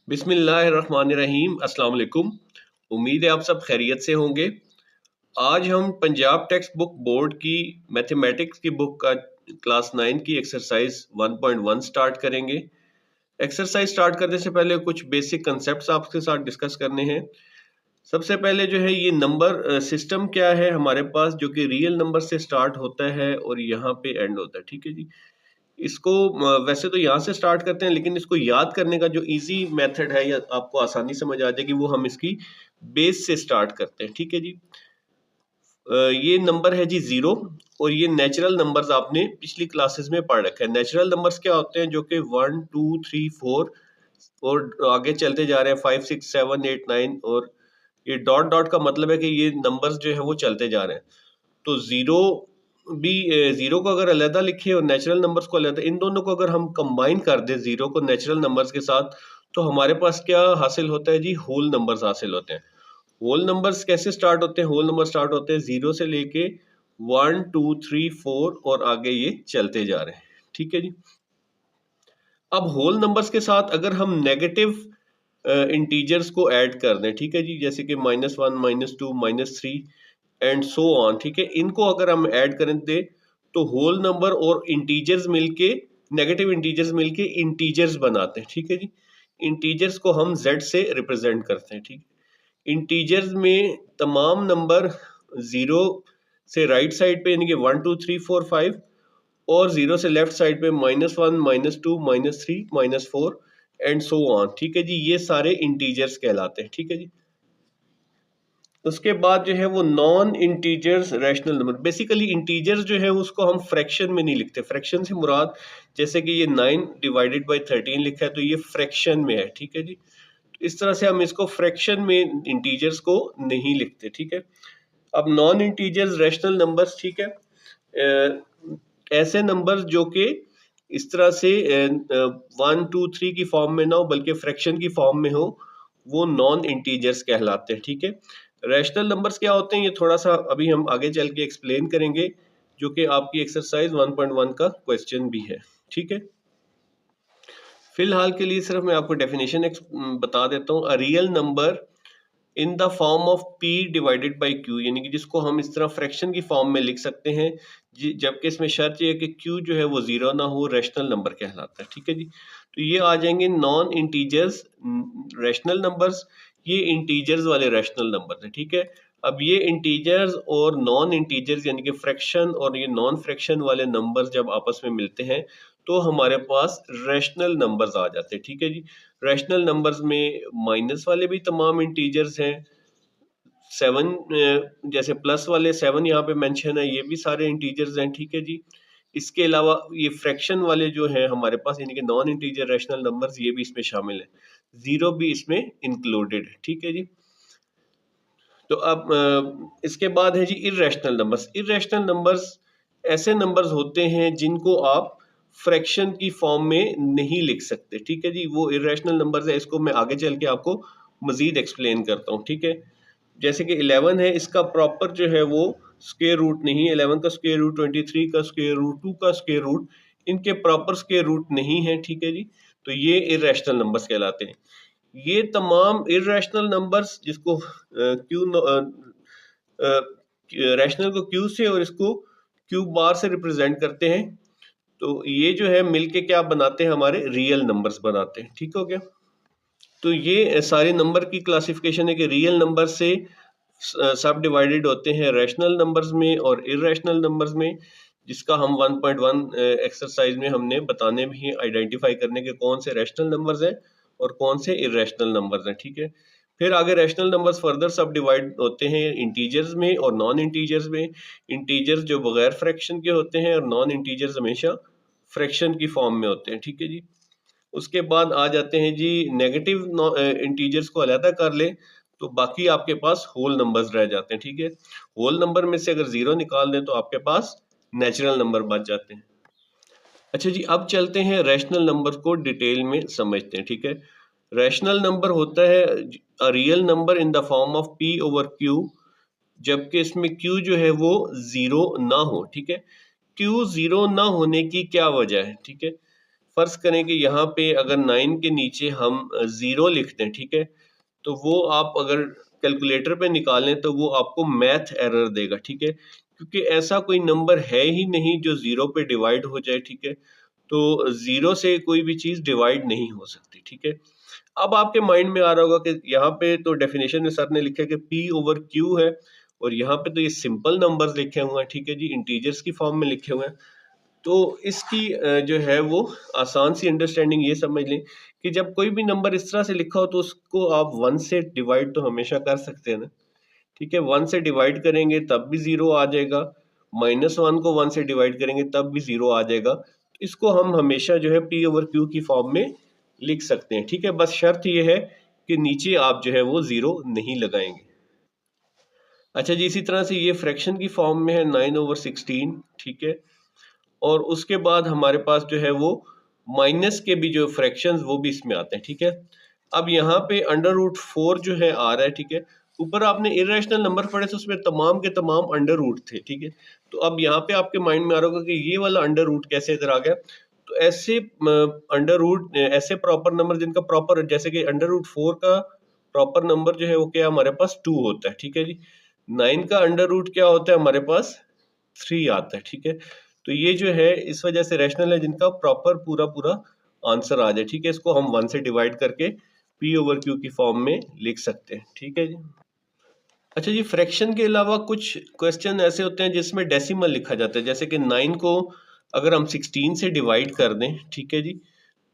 बिस्मिल्लाहिर्रहमानिर्रहीम। अस्सलाम वालेकुम। उम्मीद है आप सब खैरियत से होंगे। आज हम पंजाब टेक्स्ट बुक बोर्ड की मैथमेटिक्स की बुक का क्लास 9 की एक्सरसाइज 1.1 स्टार्ट करेंगे। एक्सरसाइज स्टार्ट करने से पहले कुछ बेसिक कंसेप्ट्स आपके साथ डिस्कस करने हैं। सबसे पहले जो है ये नंबर सिस्टम क्या है हमारे पास, जो कि रियल नंबर से स्टार्ट होता है और यहाँ पे एंड होता है। ठीक है जी। इसको वैसे तो यहाँ से स्टार्ट करते हैं, लेकिन इसको याद करने का जो इजी मेथड है या आपको आसानी समझ आ जाएगी, वो हम इसकी बेस से स्टार्ट करते हैं। ठीक है जी। ये नंबर है जी 0 और ये नेचुरल नंबर्स आपने पिछली क्लासेस में पढ़ रखा है। नेचुरल नंबर्स क्या होते हैं, जो कि 1 2 3 4 और आगे चलते जा रहे हैं 5 6 7 8 9, और ये डॉट डॉट का मतलब है कि ये नंबर्स जो है वो चलते जा रहे हैं। तो जीरो को अगर अलग लिखे और नेचुरल नंबर्स को अलग, इन दोनों को अगर हम कंबाइन कर दें जीरो को नेचुरल नंबर्स के साथ, तो हमारे पास क्या हासिल होता है जी, होल नंबर्स हासिल होते हैं। होल नंबर्स कैसे स्टार्ट होते हैं? होल नंबर स्टार्ट होते हैं 0 से लेके 1 2 3 4 और आगे ये चलते जा रहे हैं। ठीक है जी। अब होल नंबर्स के साथ अगर हम नेगेटिव इंटीजर्स को ऐड कर दें, ठीक है जी, जैसे कि -1 -2 -3 एंड सो ऑन, ठीक है, इनको अगर हम ऐड करें दे, तो होल नंबर और इंटीजर्स मिलके, नेगेटिव इंटीजर्स मिलके इंटीजर्स बनाते हैं। ठीक है जी। इंटीजर्स को हम z से रिप्रेजेंट करते हैं। ठीक, इंटीजर्स में तमाम नंबर 0 से राइट साइड पे यानी कि 1 2 3 4 5, और 0 से लेफ्ट साइड पे -1 -2 -3 -4 एंड सो ऑन। ठीक है जी, ये सारे इंटीजर्स कहलाते हैं। ठीक है जी। उसके बाद जो है वो non integers rational number. Basically integers जो है उसको हम फ्रैक्शन में नहीं लिखते। फ्रैक्शन से मुराद, जैसे कि ये 9 डिवाइडेड बाय 13 लिखा है, तो ये फ्रैक्शन में है। ठीक है जी। तो इस तरह से हम इसको फ्रैक्शन में इंटीजर्स को नहीं लिखते। ठीक है। अब नॉन इंटीजर्स रैशनल नंबर्स, ठीक है, ऐसे नंबर्स जो कि इस तरह से 1 2 3 की फॉर्म में ना हो, बल्कि फ्रैक्शन की फॉर्म में हो, वो नॉन इंटीजर्स कहलाते हैं। ठीक है। रैशनल नंबर्स क्या होते हैं, ये थोड़ा सा अभी हम आगे चल के एक्सप्लेन करेंगे, जो कि आपकी एक्सरसाइज 1.1 का क्वेश्चन भी है। ठीक है। फिलहाल के लिए सिर्फ मैं आपको डेफिनेशन बता देता हूँ। A real number in the form of p divided by q, यानी कि जिसको हम इस तरह फ्रैक्शन की फॉर्म में लिख सकते हैं, जबकि इसमें शर्त ये है कि q जो है वो 0 ना हो, रैशनल नंबर कहलाता है। ठीक है जी। तो ये आ जाएंगे नॉन इंटीजर्स रैशनल नंबर्स, ये इंटीजर्स वाले रैशनल नंबर है। ठीक है। अब ये इंटीजर्स और नॉन इंटीजर्स यानी कि फ्रैक्शन और ये नॉन फ्रैक्शन वाले नंबर्स जब आपस में मिलते हैं, तो हमारे पास रैशनल नंबर्स आ जाते हैं। ठीक है जी। रैशनल नंबर्स में माइनस वाले भी तमाम इंटीजर्स हैं। 7 जैसे प्लस वाले 7 यहाँ पे मेंशन है, ये भी सारे इंटीजर्स हैं। ठीक है जी। इसके अलावा ये फ्रैक्शन वाले जो हैं हमारे पास, यानी कि नॉन इंटीजर रैशनल नंबर्स, ये भी इसमें शामिल है। 0 भी इसमें इंक्लूडेड है। ठीक है जी। तो अब इसके बाद है जी इर्रेशनल नंबर्स। इर्रेशनल नंबर्स ऐसे नंबर्स होते हैं जिनको आप फ्रैक्शन की फॉर्म में नहीं लिख सकते। ठीक है जी। वो इर्रेशनल नंबर्स है, इसको मैं आगे चल के आपको मजीद एक्सप्लेन करता हूँ। ठीक है। जैसे कि 11 है, इसका प्रॉपर जो है वो स्क्वायर रूट नहीं है। 11 का स्क्वायर रूट, 23 का स्क्वायर रूट, 2 का स्क्वायर रूट, इनके प्रॉपर स्क्वायर रूट नहीं है। ठीक है जी। तो ये इर्रेशनल नंबर्स कहलाते हैं। ये तमाम इर्रेशनल नंबर्स, जिसको क्यू रैशनल को क्यू से और इसको क्यू बार से रिप्रेजेंट करते हैं, तो ये जो है मिलके क्या बनाते हैं, हमारे रियल नंबर्स बनाते हैं। ठीक हो गया। तो ये सारे नंबर की क्लासिफिकेशन है कि रियल नंबर से सब डिवाइडेड होते हैं रैशनल नंबर्स में और इर्रेशनल नंबर्स में, जिसका हम 1.1 एक्सरसाइज में हमने बताने भी आइडेंटिफाई करने के कौन से रैशनल नंबर्स हैं और कौन से इर्रेशनल नंबर्स हैं। ठीक है। फिर आगे रैशनल नंबर्स फर्दर सब डिवाइड होते हैं इंटीजर्स में और नॉन इंटीजर्स में। इंटीजर्स जो बगैर फ्रैक्शन के होते हैं और नॉन इंटीजर्स हमेशा फ्रैक्शन की फॉर्म में होते हैं। ठीक है जी। उसके बाद आ जाते हैं जी नेगेटिव इंटीजर्स को अलहदा कर ले, तो बाकी आपके पास होल नंबर्स रह जाते हैं। ठीक है। होल नंबर में से अगर 0 निकाल दें तो आपके पास नेचुरल नंबर बच जाते हैं। अच्छा जी, अब चलते हैं रैशनल नंबर को डिटेल में समझते हैं। ठीक है। रैशनल नंबर होता है a real number in the form of p over q, जबकि इसमें q जो है वो 0 ना हो। ठीक है। q 0 ना होने की क्या वजह है? ठीक है। फर्ज करें कि यहाँ पे अगर 9 के नीचे हम 0 लिख दें, ठीक है, तो वो आप अगर कैलकुलेटर पे निकालें तो वो आपको मैथ एरर देगा, ठीक है, क्योंकि ऐसा कोई नंबर है ही नहीं जो 0 पे डिवाइड हो जाए, ठीक है। तो 0 से कोई भी चीज़ डिवाइड नहीं हो सकती, ठीक है। अब आपके माइंड में आ रहा होगा कि यहाँ पे तो डेफिनेशन में सर ने लिखा है कि P ओवर Q है, और यहाँ पे तो ये सिंपल नंबर्स लिखे हुए हैं, ठीक है जी, इंटीजर्स की फॉर्म में लिखे हुए हैं। तो इसकी जो है वो आसान सी अंडरस्टैंडिंग ये समझ लें कि जब कोई भी नंबर इस तरह से लिखा हो तो उसको आप 1 से डिवाइड तो हमेशा कर सकते हैं ना, ठीक है। 1 से डिवाइड करेंगे तब भी 0 आ जाएगा, -1 को 1 से डिवाइड करेंगे तब भी 0 आ जाएगा। तो इसको हम हमेशा जो है P ओवर Q की फॉर्म में लिख सकते हैं, ठीक है। बस शर्त ये है कि नीचे आप जो है वो 0 नहीं लगाएंगे। अच्छा जी, इसी तरह से ये फ्रैक्शन की फॉर्म में है 9/16, ठीक है। और उसके बाद हमारे पास जो है वो माइनस के भी जो फ्रैक्शंस वो भी इसमें आते हैं, ठीक है। अब यहाँ पे √4 जो है आ रहा है, ठीक है। ऊपर आपने इरेशनल नंबर पढ़े थे, उसमें तमाम के तमाम अंडर रूट थे, ठीक है। तो अब यहाँ पे आपके माइंड में आ रहा होगा कि ये वाला अंडर रूट कैसे इधर आ गया। तो ऐसे अंडर रूट, ऐसे प्रॉपर नंबर जिनका प्रॉपर, जैसे कि √4 का प्रॉपर नंबर जो है वो क्या हमारे पास 2 होता है, ठीक है जी। 9 का अंडर रूट क्या होता है हमारे पास 3 आता है, ठीक है। तो ये जो है इस वजह से रैशनल है जिनका प्रॉपर पूरा पूरा आंसर आ जाए, ठीक है। इसको हम 1 से डिवाइड करके P ओवर Q की फॉर्म में लिख सकते हैं, ठीक है जी। अच्छा जी, फ्रैक्शन के अलावा कुछ क्वेश्चन ऐसे होते हैं जिसमें डेसिमल लिखा जाता है, जैसे कि 9 को अगर हम 16 से डिवाइड कर दें, ठीक है जी,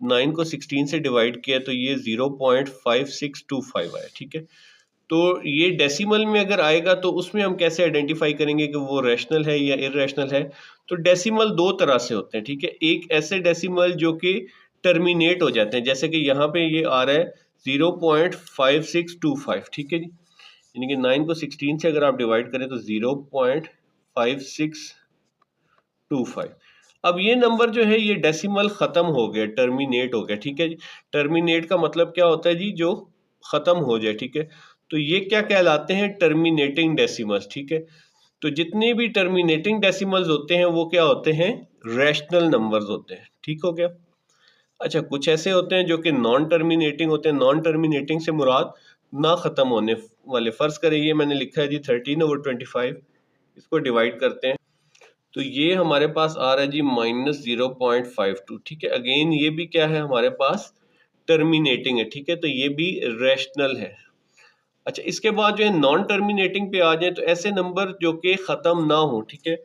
9 को 16 से डिवाइड किया तो ये 0.5625 आया, ठीक है। तो ये डेसिमल में अगर आएगा तो उसमें हम कैसे आइडेंटिफाई करेंगे कि वो रैशनल है या इररेशनल है। तो डेसिमल दो तरह से होते हैं, ठीक है। एक ऐसे डेसिमल जो कि टर्मिनेट हो जाते हैं, जैसे कि यहाँ पे ये आ रहा है 0.5625, ठीक है जी। यानी कि 9 को 16 से अगर आप डिवाइड करें तो 0.5625। अब ये नंबर जो है ये डेसिमल खत्म हो गया, टर्मिनेट हो गया, ठीक है जी। टर्मिनेट का मतलब क्या होता है जी, जो खत्म हो जाए, ठीक है। तो ये क्या कहलाते हैं, टर्मिनेटिंग डेसिमल्स, ठीक है। तो जितने भी टर्मिनेटिंग डेसिमल्स होते हैं वो क्या होते हैं, रैशनल नंबर्स होते हैं, ठीक हो गया। अच्छा, कुछ ऐसे होते हैं जो कि नॉन टर्मिनेटिंग होते हैं। नॉन टर्मिनेटिंग से मुराद ना खत्म होने वाले। फर्ज करें ये मैंने लिखा है जी 13/25, इसको डिवाइड करते हैं तो ये हमारे पास आ रहा है जी -0.52, ठीक है। अगेन ये भी क्या है हमारे पास, टर्मिनेटिंग है, ठीक है। तो ये भी रैशनल है। अच्छा, इसके बाद जो है नॉन टर्मिनेटिंग पे आ जाए तो ऐसे नंबर जो कि ख़त्म ना हो, ठीक है।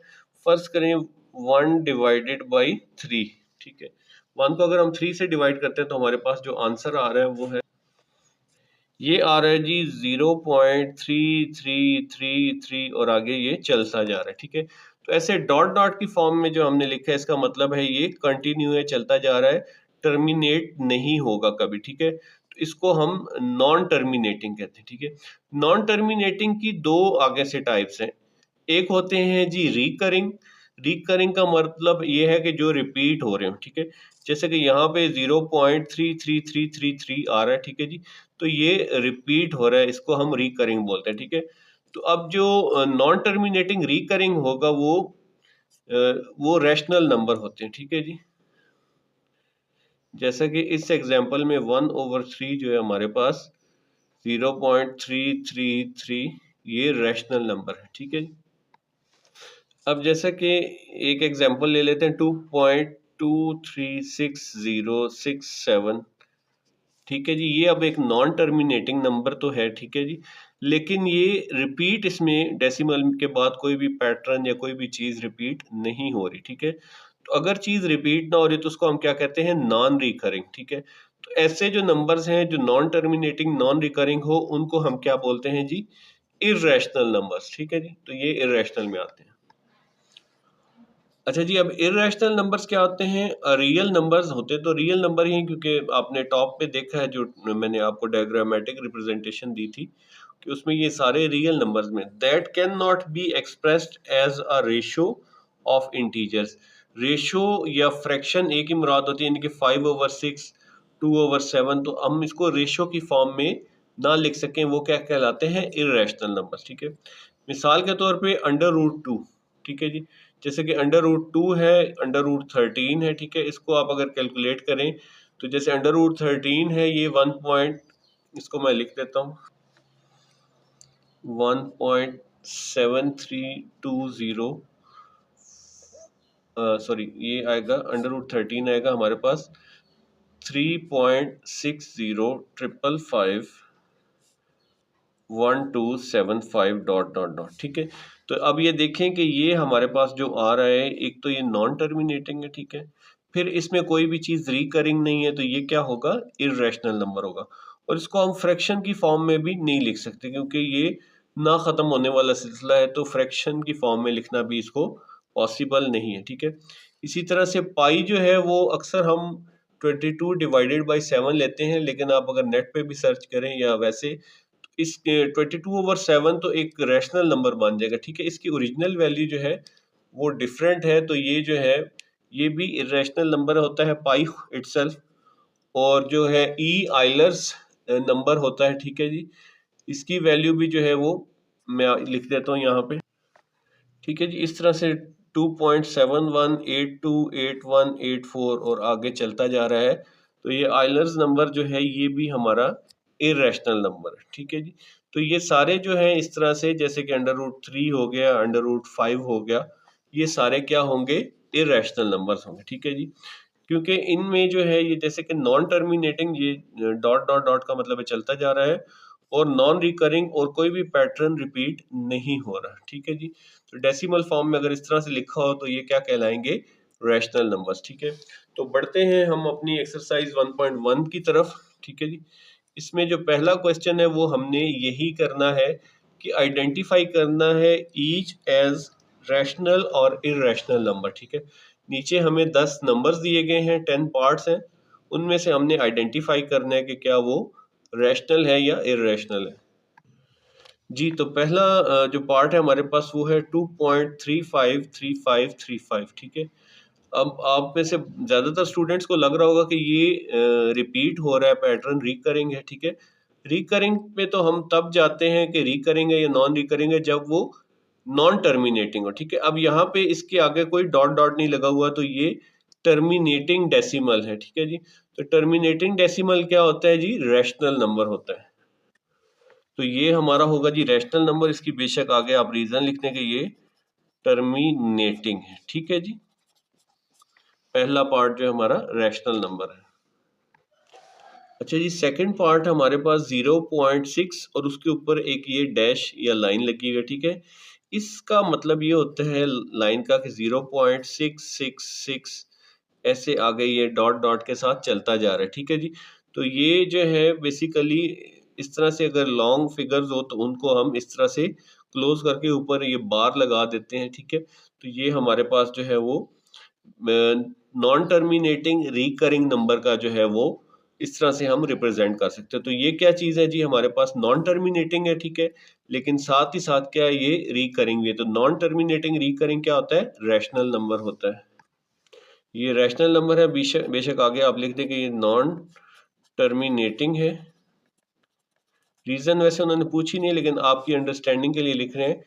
फर्ज करें 1/3, ठीक है। 1 को अगर हम 3 से डिवाइड करते हैं तो हमारे पास जो आंसर आ रहा है वो है, ये आ रहा है जी 0.3333 और आगे ये चलता जा रहा है, ठीक है। तो ऐसे डॉट डॉट की फॉर्म में जो हमने लिखा है इसका मतलब है ये कंटिन्यू है, चलता जा रहा है, टर्मिनेट नहीं होगा कभी, ठीक है। तो इसको हम नॉन टर्मिनेटिंग कहते हैं, ठीक है। नॉन टर्मिनेटिंग की दो आगे से टाइप्स हैं। एक होते हैं जी रिकरिंग। रिकरिंग का मतलब ये है कि जो रिपीट हो रहे हो, ठीक है। जैसे कि यहाँ पे 0.33333 आ रहा है, ठीक है जी। तो ये रिपीट हो रहा है, इसको हम रिकरिंग बोलते हैं, ठीक है। तो अब जो नॉन टर्मिनेटिंग रिकरिंग होगा वो रैशनल नंबर होते हैं, ठीक है जी। जैसा कि इस एग्जांपल में 1/3 जो है हमारे पास 0.333 ये रैशनल नंबर है, ठीक है जी। अब जैसा कि एक एग्जांपल ले लेते हैं 2.236067, ठीक है जी। ये अब एक नॉन टर्मिनेटिंग नंबर तो है, ठीक है जी, लेकिन ये रिपीट, इसमें डेसिमल के बाद कोई भी पैटर्न या कोई भी चीज़ रिपीट नहीं हो रही, ठीक है। तो अगर चीज़ रिपीट ना हो रही तो उसको हम क्या कहते हैं, नॉन रिकरिंग, ठीक है। तो ऐसे जो नंबर्स हैं जो नॉन टर्मिनेटिंग नॉन रिकरिंग हो उनको हम क्या बोलते हैं जी, इर्रेशनल नंबर्स, ठीक है जी। तो ये इर्रेशनल में आते हैं। अच्छा जी, अब इर्रेशनल नंबर्स क्या होते हैं, रियल नंबर्स होते हैं। तो रियल नंबर ही, क्योंकि आपने टॉप पे देखा है जो मैंने आपको डायग्रामेटिक रिप्रेजेंटेशन दी थी कि उसमें ये सारे रियल नंबर्स में that can not be expressed as a ratio of integers. Ratio या फ्रैक्शन एक ही मुराद होती है, यानी कि 5/6, 2/7। तो हम इसको रेशो की फॉर्म में ना लिख सकें, वो क्या कहलाते हैं, इर्रेशनल नंबर्स, ठीक है। मिसाल के तौर पे √2, ठीक है जी। जैसे कि √2 है, √13 है, ठीक है। इसको आप अगर कैलकुलेट करें तो जैसे √13 है ये 1 पॉइंट, इसको मैं लिख देता हूँ 1.7320, सॉरी ये आएगा √13 आएगा हमारे पास 3.605551275 डॉट डॉट डॉट, ठीक है। तो अब ये देखें कि ये हमारे पास जो आ रहा है, एक तो ये नॉन टर्मिनेटिंग है, ठीक है, फिर इसमें कोई भी चीज़ रिकरिंग नहीं है, तो ये क्या होगा, इर्रेशनल नंबर होगा। और इसको हम फ्रैक्शन की फॉर्म में भी नहीं लिख सकते क्योंकि ये ना ख़त्म होने वाला सिलसिला है, तो फ्रैक्शन की फॉर्म में लिखना भी इसको पॉसिबल नहीं है, ठीक है। इसी तरह से पाई जो है वो अक्सर हम 22 डिवाइडेड बाई 7 लेते हैं, लेकिन आप अगर नेट पे भी सर्च करें या वैसे, तो इस 22/7 तो एक रैशनल नंबर बन जाएगा, ठीक है। इसकी ओरिजिनल वैल्यू जो है वो डिफरेंट है, तो ये जो है ये भी इरेशनल नंबर होता है पाई इटसेल्फ, और जो है ई आइलर्स नंबर होता है, ठीक है जी। इसकी वैल्यू भी जो है वो मैं लिख देता हूँ यहाँ पे, ठीक है जी। इस तरह से 2.71828184 और आगे चलता जा रहा है। तो ये आइलर्स नंबर जो है ये भी हमारा इरेशनल नंबर है, ठीक है जी। तो ये सारे जो हैं इस तरह से, जैसे कि √3 हो गया, √5 हो गया, ये सारे क्या होंगे, इरेशनल नंबर्स होंगे, ठीक है जी। क्योंकि इनमें जो है ये जैसे कि नॉन टर्मिनेटिंग, ये डॉट डॉट डॉट का मतलब है चलता जा रहा है, और नॉन रिकरिंग और कोई भी पैटर्न रिपीट नहीं हो रहा, ठीक है जी। तो डेसिमल फॉर्म में अगर इस तरह से लिखा हो तो ये क्या कहलाएंगे, रैशनल नंबर्स, ठीक है। तो बढ़ते हैं हम अपनी एक्सरसाइज 1.1 की तरफ, ठीक है जी। इसमें जो पहला क्वेश्चन है वो हमने यही करना है कि आइडेंटिफाई करना है ईच एज रैशनल और इरेशनल नंबर, ठीक है। नीचे हमें 10 नंबर्स दिए गए हैं, 10 पार्ट्स हैं, उनमें से हमने आइडेंटिफाई करना है कि क्या वो रैशनल है या इरेशनल है। जी, तो पहला जो पार्ट है हमारे पास वो है 2.353535, ठीक है। अब आप में से ज़्यादातर स्टूडेंट्स को लग रहा होगा कि ये रिपीट हो रहा है, पैटर्न रिकरिंग है, ठीक है। रिकरिंग पे तो हम तब जाते हैं कि रिकरिंग है या नॉन रिकरिंग है जब वो नॉन टर्मिनेटिंग हो, ठीक है। अब यहाँ पे इसके आगे कोई डॉट डॉट नहीं लगा हुआ, तो ये टर्मिनेटिंग डेसिमल है, ठीक है जी। तो टर्मिनेटिंग डेसिमल क्या होता है जी, रैशनल नंबर होता है। तो ये हमारा होगा जी रैशनल नंबर, इसकी बेशक आगे आप रीजन लिखने के, ये टर्मिनेटिंग है, ठीक है जी। पहला पार्ट जो हमारा रैशनल नंबर है। अच्छा जी, सेकंड पार्ट हमारे पास 0.6 और उसके ऊपर एक ये डैश या लाइन लगी हुई है, ठीक है। इसका मतलब ये होता है लाइन का कि 0.666 ऐसे आगे ये डॉट डॉट के साथ चलता जा रहा है, ठीक है जी। तो ये जो है बेसिकली इस तरह से अगर लॉन्ग फिगर्स हो तो उनको हम इस तरह से क्लोज करके ऊपर ये बार लगा देते हैं, ठीक है। तो ये हमारे पास जो है वो नॉन टर्मिनेटिंग रिकरिंग नंबर का जो है वो इस तरह से हम रिप्रेजेंट कर सकते हैं। तो ये क्या चीज़ है जी, हमारे पास नॉन टर्मिनेटिंग है, ठीक है, लेकिन साथ ही साथ क्या है, ये रिकरिंग भी है। तो नॉन टर्मिनेटिंग रिकरिंग क्या होता है, रैशनल नंबर होता है। ये रैशनल नंबर है, बेशक बेशक आगे आप लिख दें कि ये नॉन टर्मिनेटिंग है। रीजन वैसे उन्होंने पूछी नहीं, लेकिन आपकी अंडरस्टैंडिंग के लिए लिख रहे हैं।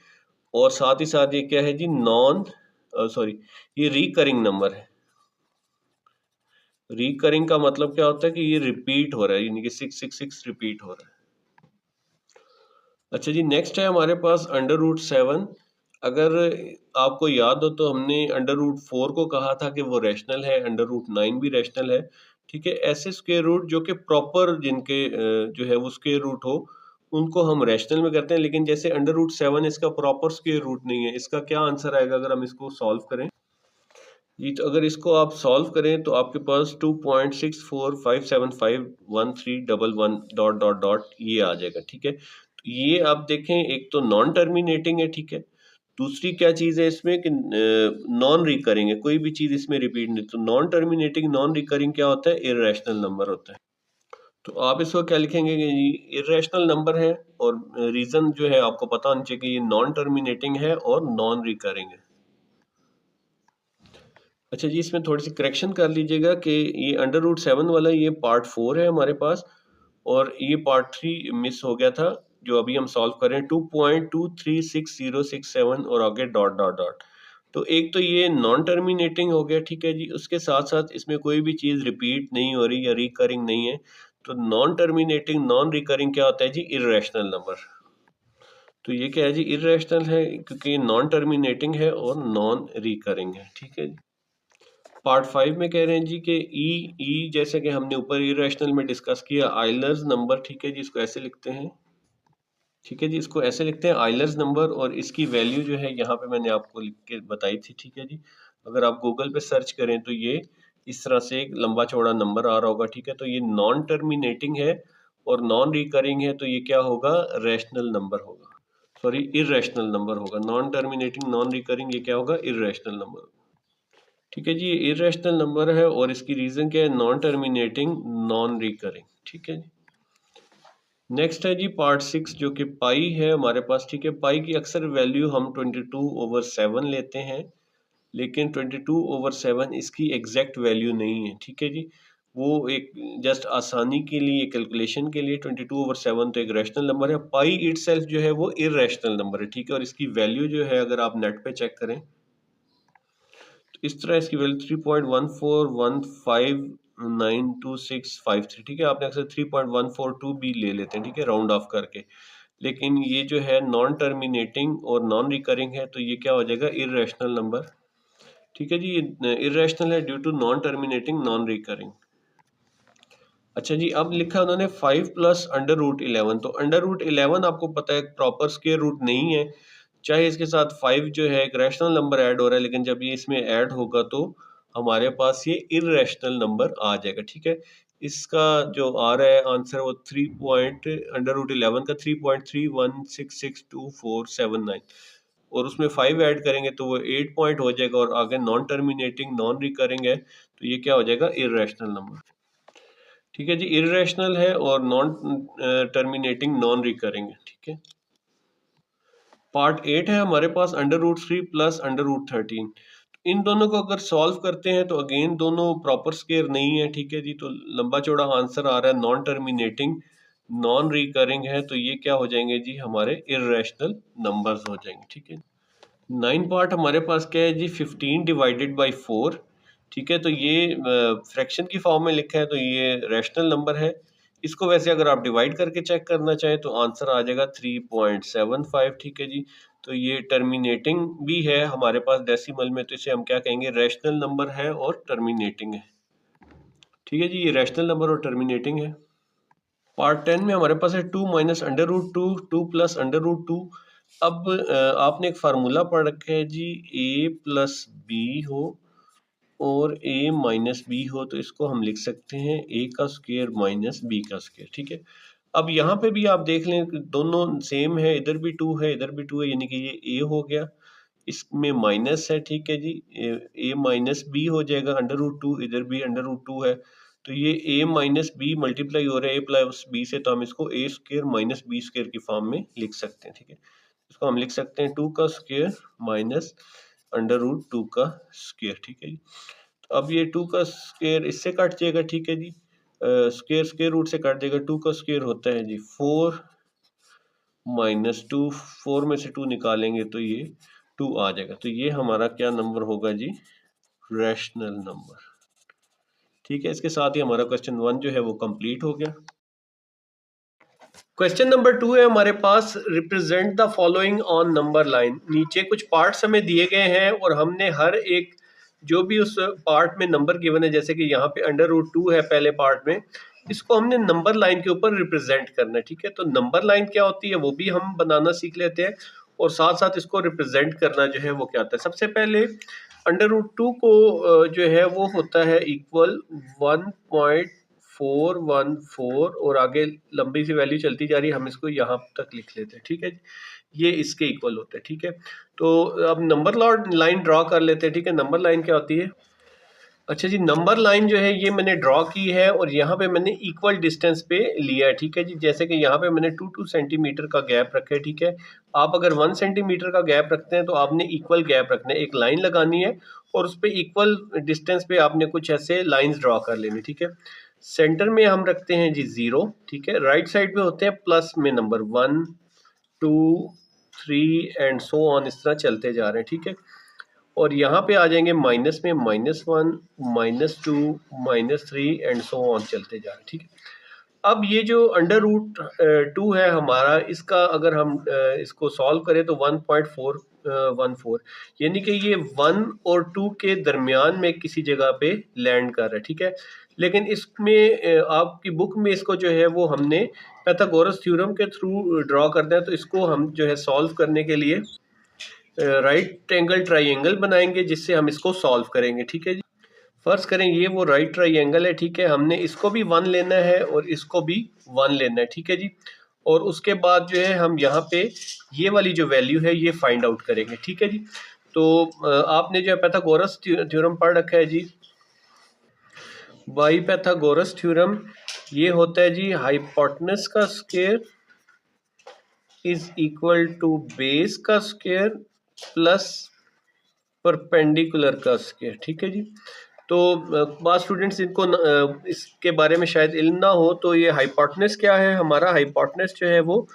और साथ ही साथ ये क्या है जी, नॉन सॉरी ये रिकरिंग नंबर है। रिकरिंग का मतलब क्या होता है कि ये रिपीट हो रहा है, यानी कि 666 रिपीट हो रहा है। अच्छा जी, नेक्स्ट है हमारे पास √7। अगर आपको याद हो तो हमने √4 को कहा था कि वो रैशनल है, √9 भी रैशनल है, ठीक है। ऐसे स्क्वायर रूट जो कि प्रॉपर जिनके जो है वो स्क्वायर रूट हो, उनको हम रैशनल में करते हैं। लेकिन जैसे √7 इसका प्रॉपर स्क्वायर रूट नहीं है, इसका क्या आंसर आएगा अगर हम इसको सॉल्व करें जी। तो अगर इसको आप सॉल्व करें तो आपके पास 2.6457513111 डॉट डॉट डॉट ये आ जाएगा, ठीक है। तो ये आप देखें, एक तो नॉन टर्मिनेटिंग है, ठीक है। दूसरी क्या चीज़ है इसमें कि नॉन रिकरिंग है, कोई भी चीज़ इसमें रिपीट नहीं। तो नॉन टर्मिनेटिंग नॉन रिकरिंग क्या होता है, इरेशनल नंबर होता है। तो आप इसको क्या लिखेंगे कि ये इरेशनल नंबर है, और रीज़न जो है आपको पता होना चाहिए कि ये नॉन टर्मिनेटिंग है और नॉन रिकरिंग है। अच्छा जी, इसमें थोड़ी सी करेक्शन कर लीजिएगा कि ये √7 वाला ये पार्ट 4 है हमारे पास, और ये पार्ट 3 मिस हो गया था जो अभी हम सॉल्व करें, 2.236067 और आगे डॉट डॉट डॉट। तो एक तो ये नॉन टर्मिनेटिंग हो गया, ठीक है जी। उसके साथ साथ इसमें कोई भी चीज़ रिपीट नहीं हो रही या रिकरिंग नहीं है। तो नॉन टर्मिनेटिंग नॉन रिकरिंग क्या होता है जी? Irrational number. तो ये क्या है जी? इर्रेशनल है क्योंकि ये नॉन टर्मिनेटिंग है और नॉन रिकरिंग है, ठीक है जी। पार्ट 5 में कह रहे हैं जी कि ई जैसे कि हमने ऊपर इर्रेशनल में डिस्कस किया, आइलर्स नंबर, ठीक है जी। इसको ऐसे लिखते हैं, ठीक है जी। इसको ऐसे लिखते हैं आइलर्स नंबर, और इसकी वैल्यू जो है यहाँ पे मैंने आपको लिख के बताई थी, ठीक है जी। अगर आप गूगल पे सर्च करें तो ये इस तरह से एक लंबा चौड़ा नंबर आ रहा होगा, ठीक है। तो ये नॉन टर्मिनेटिंग है और नॉन रिकरिंग है, तो ये क्या होगा? रैशनल नंबर होगा, सॉरी इर्रेशनल नंबर होगा। नॉन टर्मिनेटिंग नॉन रिकरिंग, ये क्या होगा? इर्रेशनल नंबर, ठीक है जी। ये इर्रेशनल नंबर है और इसकी रीजन क्या है? नॉन टर्मिनेटिंग नॉन रिकरिंग, ठीक है जी। नेक्स्ट है जी पार्ट 6 जो कि पाई है हमारे पास, ठीक है। पाई की अक्सर वैल्यू हम 22/7 लेते हैं, लेकिन 22/7 इसकी एग्जैक्ट वैल्यू नहीं है, ठीक है जी। वो एक जस्ट आसानी के लिए, कैलकुलेशन के लिए 22/7 तो एक रैशनल नंबर है। पाई इटसेल्फ जो है वो इर्रेशनल नंबर है, ठीक है। और इसकी वैल्यू जो है अगर आप नेट पे चेक करें तो इस तरह इसकी वैल्यू 3.14159265 ठीक है। आपने अक्सर 3.142 भी ले लेते हैं, ठीक है, राउंड ऑफ करके। लेकिन ये जो है नॉन टर्मिनेटिंग और नॉन रिकरिंग है, तो ये क्या हो जाएगा? इर्रेशनल नंबर, ठीक है जी। ये इर्रेशनल है due to non terminating non recurring. अच्छा जी, अब लिखा उन्होंने 5 प्लस √11। तो √11 आपको पता है प्रॉपर स्क्वायर रूट नहीं है, चाहे इसके साथ 5 जो है एक रैशनल नंबर ऐड हो रहा है, लेकिन जब ये इसमें ऐड होगा तो हमारे पास ये इर्रेशनल नंबर आ जाएगा, ठीक है। इसका जो आ रहा है आंसर वो 3 पॉइंट √11 का 3.31662479, और उसमें 5 ऐड करेंगे तो वो 8 पॉइंट हो जाएगा, और आगे नॉन टर्मिनेटिंग नॉन रिकरिंग है, तो ये क्या हो जाएगा? इर्रेशनल नंबर, ठीक है जी। इर्रेशनल है और नॉन टर्मिनेटिंग नॉन रिकरिंग है, ठीक है। पार्ट 8 है हमारे पास √3 प्लस √13। इन दोनों को अगर सॉल्व करते हैं तो अगेन दोनों प्रॉपर स्क्वायर नहीं है, ठीक है जी। तो लंबा चौड़ा आंसर आ रहा है नॉन टर्मिनेटिंग नॉन रिकरिंग है, तो ये क्या हो जाएंगे जी? हमारे इर्रेशनल नंबर्स हो जाएंगे, ठीक है। 9 पार्ट हमारे पास क्या है जी? 15/4, ठीक है। तो ये फ्रैक्शन की फॉर्म में लिखा है, तो ये रैशनल नंबर है। इसको वैसे अगर आप डिवाइड करके चेक करना चाहें तो आंसर आ जाएगा 3.75, ठीक है जी। तो ये टर्मिनेटिंग भी है हमारे पास डेसिमल में, तो इसे हम क्या कहेंगे? रैशनल नंबर है और टर्मिनेटिंग है, ठीक है जी। ये रैशनल नंबर और टर्मिनेटिंग है। पार्ट 10 में हमारे पास है 2 माइनस √2 2 प्लस √2। अब आपने एक फार्मूला पढ़ रखा है जी, a प्लस बी हो और a माइनस बी हो, तो इसको हम लिख सकते हैं a का स्क्वायर माइनस b का स्क्वायर, ठीक है। अब यहाँ पे भी आप देख लें कि दोनों सेम है, इधर भी 2 है इधर भी 2 है, यानी कि ये a हो गया, इसमें माइनस है, ठीक है जी। a माइनस बी हो जाएगा, √2 इधर भी √2 है, तो ये a माइनस बी मल्टीप्लाई हो रहा है a प्लस बी से, तो हम इसको a square minus b square की फॉर्म में लिख सकते हैं, ठीक है। इसको हम लिख सकते हैं 2 का स्क्वायर माइनस √2 का स्क्वायर, ठीक है जी। तो अब ये 2 का स्क्वायर इससे कट जाएगा, ठीक है जी। स्क्वायर स्क्वायर रूट से कट जाएगा, 2 का स्क्वायर होता है जी 4 माइनस 2, 4 में से 2 निकालेंगे तो ये 2 आ जाएगा। तो ये हमारा क्या नंबर होगा जी? रैशनल नंबर, ठीक है। इसके साथ ही हमारा क्वेश्चन 1 जो है वो कंप्लीट हो गया। क्वेश्चन नंबर 2 है हमारे पास, represent the following on number line. नीचे कुछ पार्ट्स हमें दिए गए हैं और हमने हर एक जो भी उस पार्ट में नंबर गिवन है, जैसे कि यहाँ पे √2 है पहले पार्ट में, इसको हमने नंबर लाइन के ऊपर रिप्रेजेंट करना है, ठीक है। तो नंबर लाइन क्या होती है वो भी हम बनाना सीख लेते हैं, और साथ साथ इसको रिप्रेजेंट करना जो है वो क्या होता है। सबसे पहले √2 को जो है वो होता है इक्वल 1.414, और आगे लंबी सी वैल्यू चलती जा रही है, हम इसको यहाँ तक लिख लेते हैं, ठीक है। ये इसके इक्वल होता है, ठीक है। तो अब नंबर लाइन ड्रॉ कर लेते हैं, ठीक है। नंबर लाइन क्या होती है? अच्छा जी, नंबर लाइन जो है ये मैंने ड्रॉ की है और यहाँ पे मैंने इक्वल डिस्टेंस पे लिया है, ठीक है जी। जैसे कि यहाँ पे मैंने 2 सेंटीमीटर का गैप रखा है, ठीक है। आप अगर 1 सेंटीमीटर का गैप रखते हैं तो आपने इक्वल गैप रखना है, एक लाइन लगानी है और उस पर इक्वल डिस्टेंस पे आपने कुछ ऐसे लाइन्स ड्रॉ कर लेनी, ठीक है। सेंटर में हम रखते हैं जी 0, ठीक है। राइट साइड पे होते हैं प्लस में नंबर 1 2 3 एंड सो ऑन, इस तरह चलते जा रहे हैं, ठीक है। और यहाँ पे आ जाएंगे माइनस में -1, -2, -3 एंड सो ऑन चलते जा रहे हैं, ठीक है। अब ये जो अंडर रूट 2 है हमारा, इसका अगर हम इसको सॉल्व करें तो 1.414, यानी कि ये 1 और 2 के दरमियान में किसी जगह पे लैंड कर रहा है, ठीक है। लेकिन इसमें आपकी बुक में इसको जो है वो हमने पाइथागोरस थ्योरम के थ्रू ड्रॉ करना है, तो इसको हम जो है सॉल्व करने के लिए राइट एंगल ट्राइंगल बनाएंगे, जिससे हम इसको सॉल्व करेंगे, ठीक है जी। फर्ज करें ये वो राइट ट्राइंगल है, ठीक है। हमने इसको भी 1 लेना है और इसको भी 1 लेना है, ठीक है जी। और उसके बाद जो है हम यहाँ पे ये वाली जो वैल्यू है ये फाइंड आउट करेंगे, ठीक है जी। तो आपने जो है पाइथागोरस थ्योरम पढ़ रखा है जी। बाई पाइथागोरस थ्योरम ये होता है जी, हाइपोटेनस का square is equal to base का स्क्वायर प्लस परपेंडिकुलर का स्क्वायर, ठीक है जी। तो बाद स्टूडेंट्स इनको इसके बारे में शायद इल्म ना हो, तो ये हाइपोटेनस क्या है, हमारा हाइपोटेनस जो है वो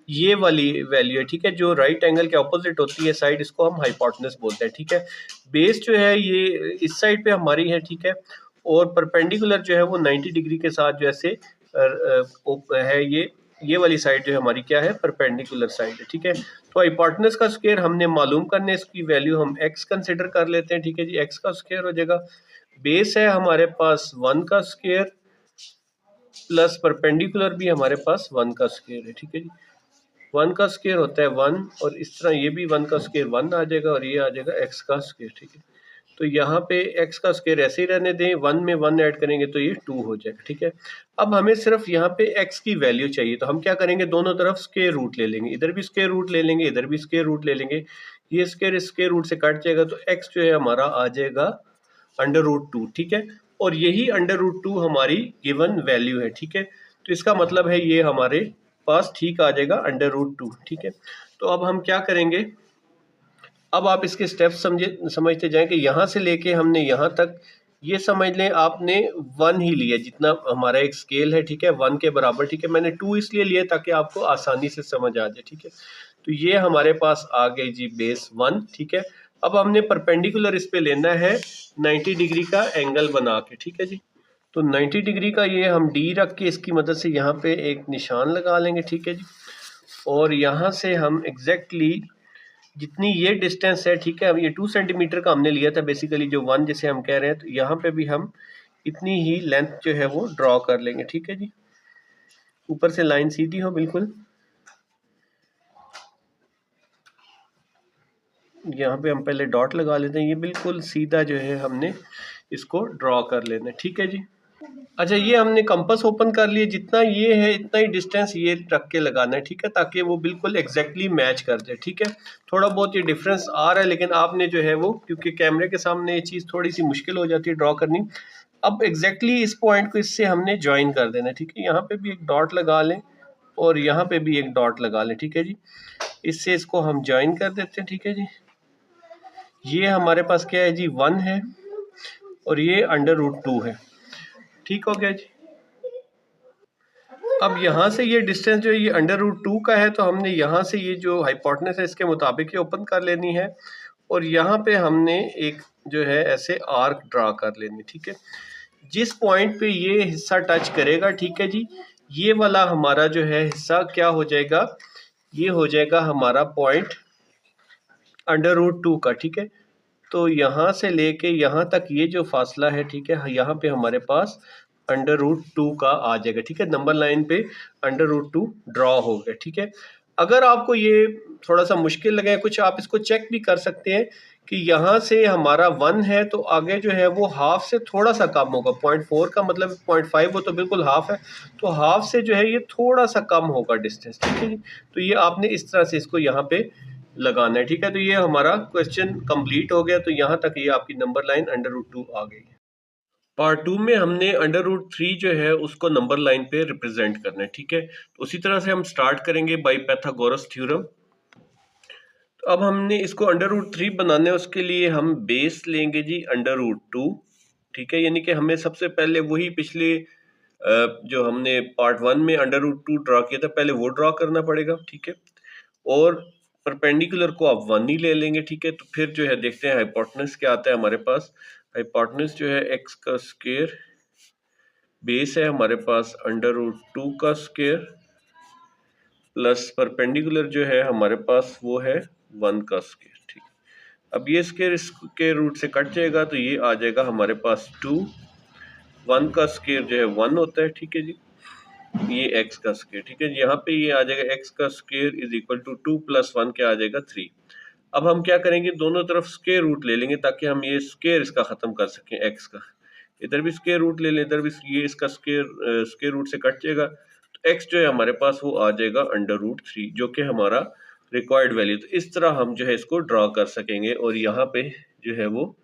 ये वाली वैल्यू है, ठीक है, जो राइट एंगल के ऑपोजिट होती है साइड, इसको हम हाइपोटेनस बोलते हैं, ठीक है। बेस जो है ये इस साइड पे हमारी है, ठीक है। और परपेंडिकुलर जो है वो 90 डिग्री के साथ जैसे है, ये वाली साइड जो है हमारी क्या है, परपेंडिकुलर साइड है, ठीक है। तो हाइपोटेनस का स्क्वायर हमने मालूम करने, इसकी वैल्यू हम x कंसिडर कर लेते हैं, ठीक है जी। x का स्क्वायर हो जाएगा, बेस है हमारे पास 1 का स्क्वायर प्लस परपेंडिकुलर भी हमारे पास 1 का स्क्वायर है, ठीक है जी। 1 का स्क्वायर होता है 1, और इस तरह ये भी 1 का स्क्वायर 1 आ जाएगा, और ये आ जाएगा x का स्क्वायर, ठीक है। तो यहाँ पे x का स्क्वायर ऐसे ही रहने दें, 1 में 1 ऐड करेंगे तो ये 2 हो जाएगा, ठीक है। अब हमें सिर्फ यहाँ पे x की वैल्यू चाहिए, तो हम क्या करेंगे, दोनों तरफ स्क्वायर रूट ले लेंगे, इधर भी स्क्वायर रूट ले लेंगे, इधर भी स्क्वायर रूट ले लेंगे। ये स्क्वायर रूट से कट जाएगा, तो x जो है हमारा आ जाएगा √2, ठीक है। और यही √2 हमारी गिवन वैल्यू है, ठीक है। तो इसका मतलब है ये हमारे पास ठीक आ जाएगा √2, ठीक है। तो अब हम क्या करेंगे, अब आप इसके स्टेप्स समझते जाएं कि यहाँ से लेके हमने यहाँ तक, ये समझ लें आपने 1 ही लिया, जितना हमारा एक स्केल है, ठीक है, 1 के बराबर, ठीक है। मैंने 2 इसलिए लिया ताकि आपको आसानी से समझ आ जाए, ठीक है। तो ये हमारे पास आ गई जी बेस 1, ठीक है। अब हमने परपेंडिकुलर इस पे लेना है 90 डिग्री का एंगल बना के, ठीक है जी। तो 90 डिग्री का ये हम डी रख के इसकी मदद से यहाँ पे एक निशान लगा लेंगे, ठीक है जी। और यहाँ से हम एग्जैक्टली जितनी ये डिस्टेंस है, ठीक है, अब ये 2 सेंटीमीटर का हमने लिया था बेसिकली, जो 1 जिसे हम कह रहे हैं, तो यहाँ पे भी हम इतनी ही लेंथ जो है वो ड्रॉ कर लेंगे, ठीक है जी। ऊपर से लाइन सीधी हो बिल्कुल, यहाँ पे हम पहले डॉट लगा लेते हैं, ये बिल्कुल सीधा जो है हमने इसको ड्रॉ कर लेना है, ठीक है जी। अच्छा, ये हमने कंपास ओपन कर लिए, जितना ये है इतना ही डिस्टेंस ये रख के लगाना है, ठीक है, ताकि वो बिल्कुल एग्जैक्टली मैच कर जाए, ठीक है। थोड़ा बहुत ये डिफरेंस आ रहा है, लेकिन आपने जो है वो, क्योंकि कैमरे के सामने ये चीज़ थोड़ी सी मुश्किल हो जाती है ड्रॉ करनी। अब एग्जैक्टली इस पॉइंट को इससे हमने ज्वाइन कर देना है, ठीक है। यहाँ पे भी एक डॉट लगा लें और यहाँ पे भी एक डॉट लगा लें, ठीक है जी। इससे इसको हम ज्वाइन कर देते हैं, ठीक है जी। ये हमारे पास क्या है जी, 1 है और ये √2 है, ठीक हो गया जी। अब यहाँ से ये डिस्टेंस जो है ये √2 का है, तो हमने यहाँ से ये जो हाइपोटेनस है इसके मुताबिक ये ओपन कर लेनी है, और यहाँ पे हमने एक जो है ऐसे आर्क ड्रा कर लेनी, ठीक है। जिस पॉइंट पे ये हिस्सा टच करेगा, ठीक है जी, ये वाला हमारा जो है हिस्सा क्या हो जाएगा, ये हो जाएगा हमारा पॉइंट √2 का, ठीक है। तो यहाँ से लेके यहाँ तक ये जो फासला है, ठीक है, यहाँ पे हमारे पास √2 का आ जाएगा, ठीक है। नंबर लाइन पे √2 ड्रॉ हो गया, ठीक है। अगर आपको ये थोड़ा सा मुश्किल लगे कुछ, आप इसको चेक भी कर सकते हैं कि यहाँ से हमारा 1 है, तो आगे जो है वो हाफ से थोड़ा सा कम होगा, 0.4 का मतलब 0.5 हो तो बिल्कुल हाफ है, तो हाफ से जो है ये थोड़ा सा कम होगा डिस्टेंस, ठीक है जी। तो ये आपने इस तरह से इसको यहाँ पे लगाना है, ठीक है। तो ये हमारा क्वेश्चन कंप्लीट हो गया, तो यहाँ तक ये आपकी नंबर लाइन √2 आ गई। पार्ट 2 में हमने √3 जो है उसको नंबर लाइन पे रिप्रेजेंट करना है, ठीक है। तो उसी तरह से हम स्टार्ट करेंगे बाय पाइथागोरस थ्योरम। तो अब हमने इसको √3 बनाना है, उसके लिए हम बेस लेंगे जी √2, ठीक है। यानी कि हमें सबसे पहले वही पिछले जो हमने पार्ट 1 में √2 ड्रॉ किया था, पहले वो ड्रॉ करना पड़ेगा, ठीक है। और परपेंडिकुलर को आप 1 ही ले लेंगे, ठीक है। तो फिर जो है देखते हैं हाइपोटेनस क्या आता है हमारे पास। हाइपोटेनस जो है x का स्क्वायर, बेस है हमारे पास √2 का स्क्वायर, प्लस परपेंडिकुलर जो है हमारे पास वो है 1 का स्क्वायर, ठीक है। अब ये स्क्वायर इसके रूट से कट जाएगा तो ये आ जाएगा हमारे पास 2, 1 का स्क्वायर जो है 1 होता है, ठीक है जी। ये x का स्क्वायर, ठीक है। यहाँ पे ये आ जाएगा x का स्क्वायर इज इक्वल टू 2 + 1 क्या आ जाएगा 3। अब हम क्या करेंगे, दोनों तरफ स्क्वायर रूट ले लेंगे ताकि हम ये स्क्वायर इसका खत्म कर सकें x का। इधर भी स्क्वायर रूट ले लें, इधर भी ये इसका स्क्वायर रूट से कट जाएगा तो x जो है हमारे पास वो आ जाएगा √3 जो कि हमारा रिक्वायर्ड वैल्यू। तो इस तरह हम जो है इसको ड्रॉ कर सकेंगे और यहाँ पे जो है वो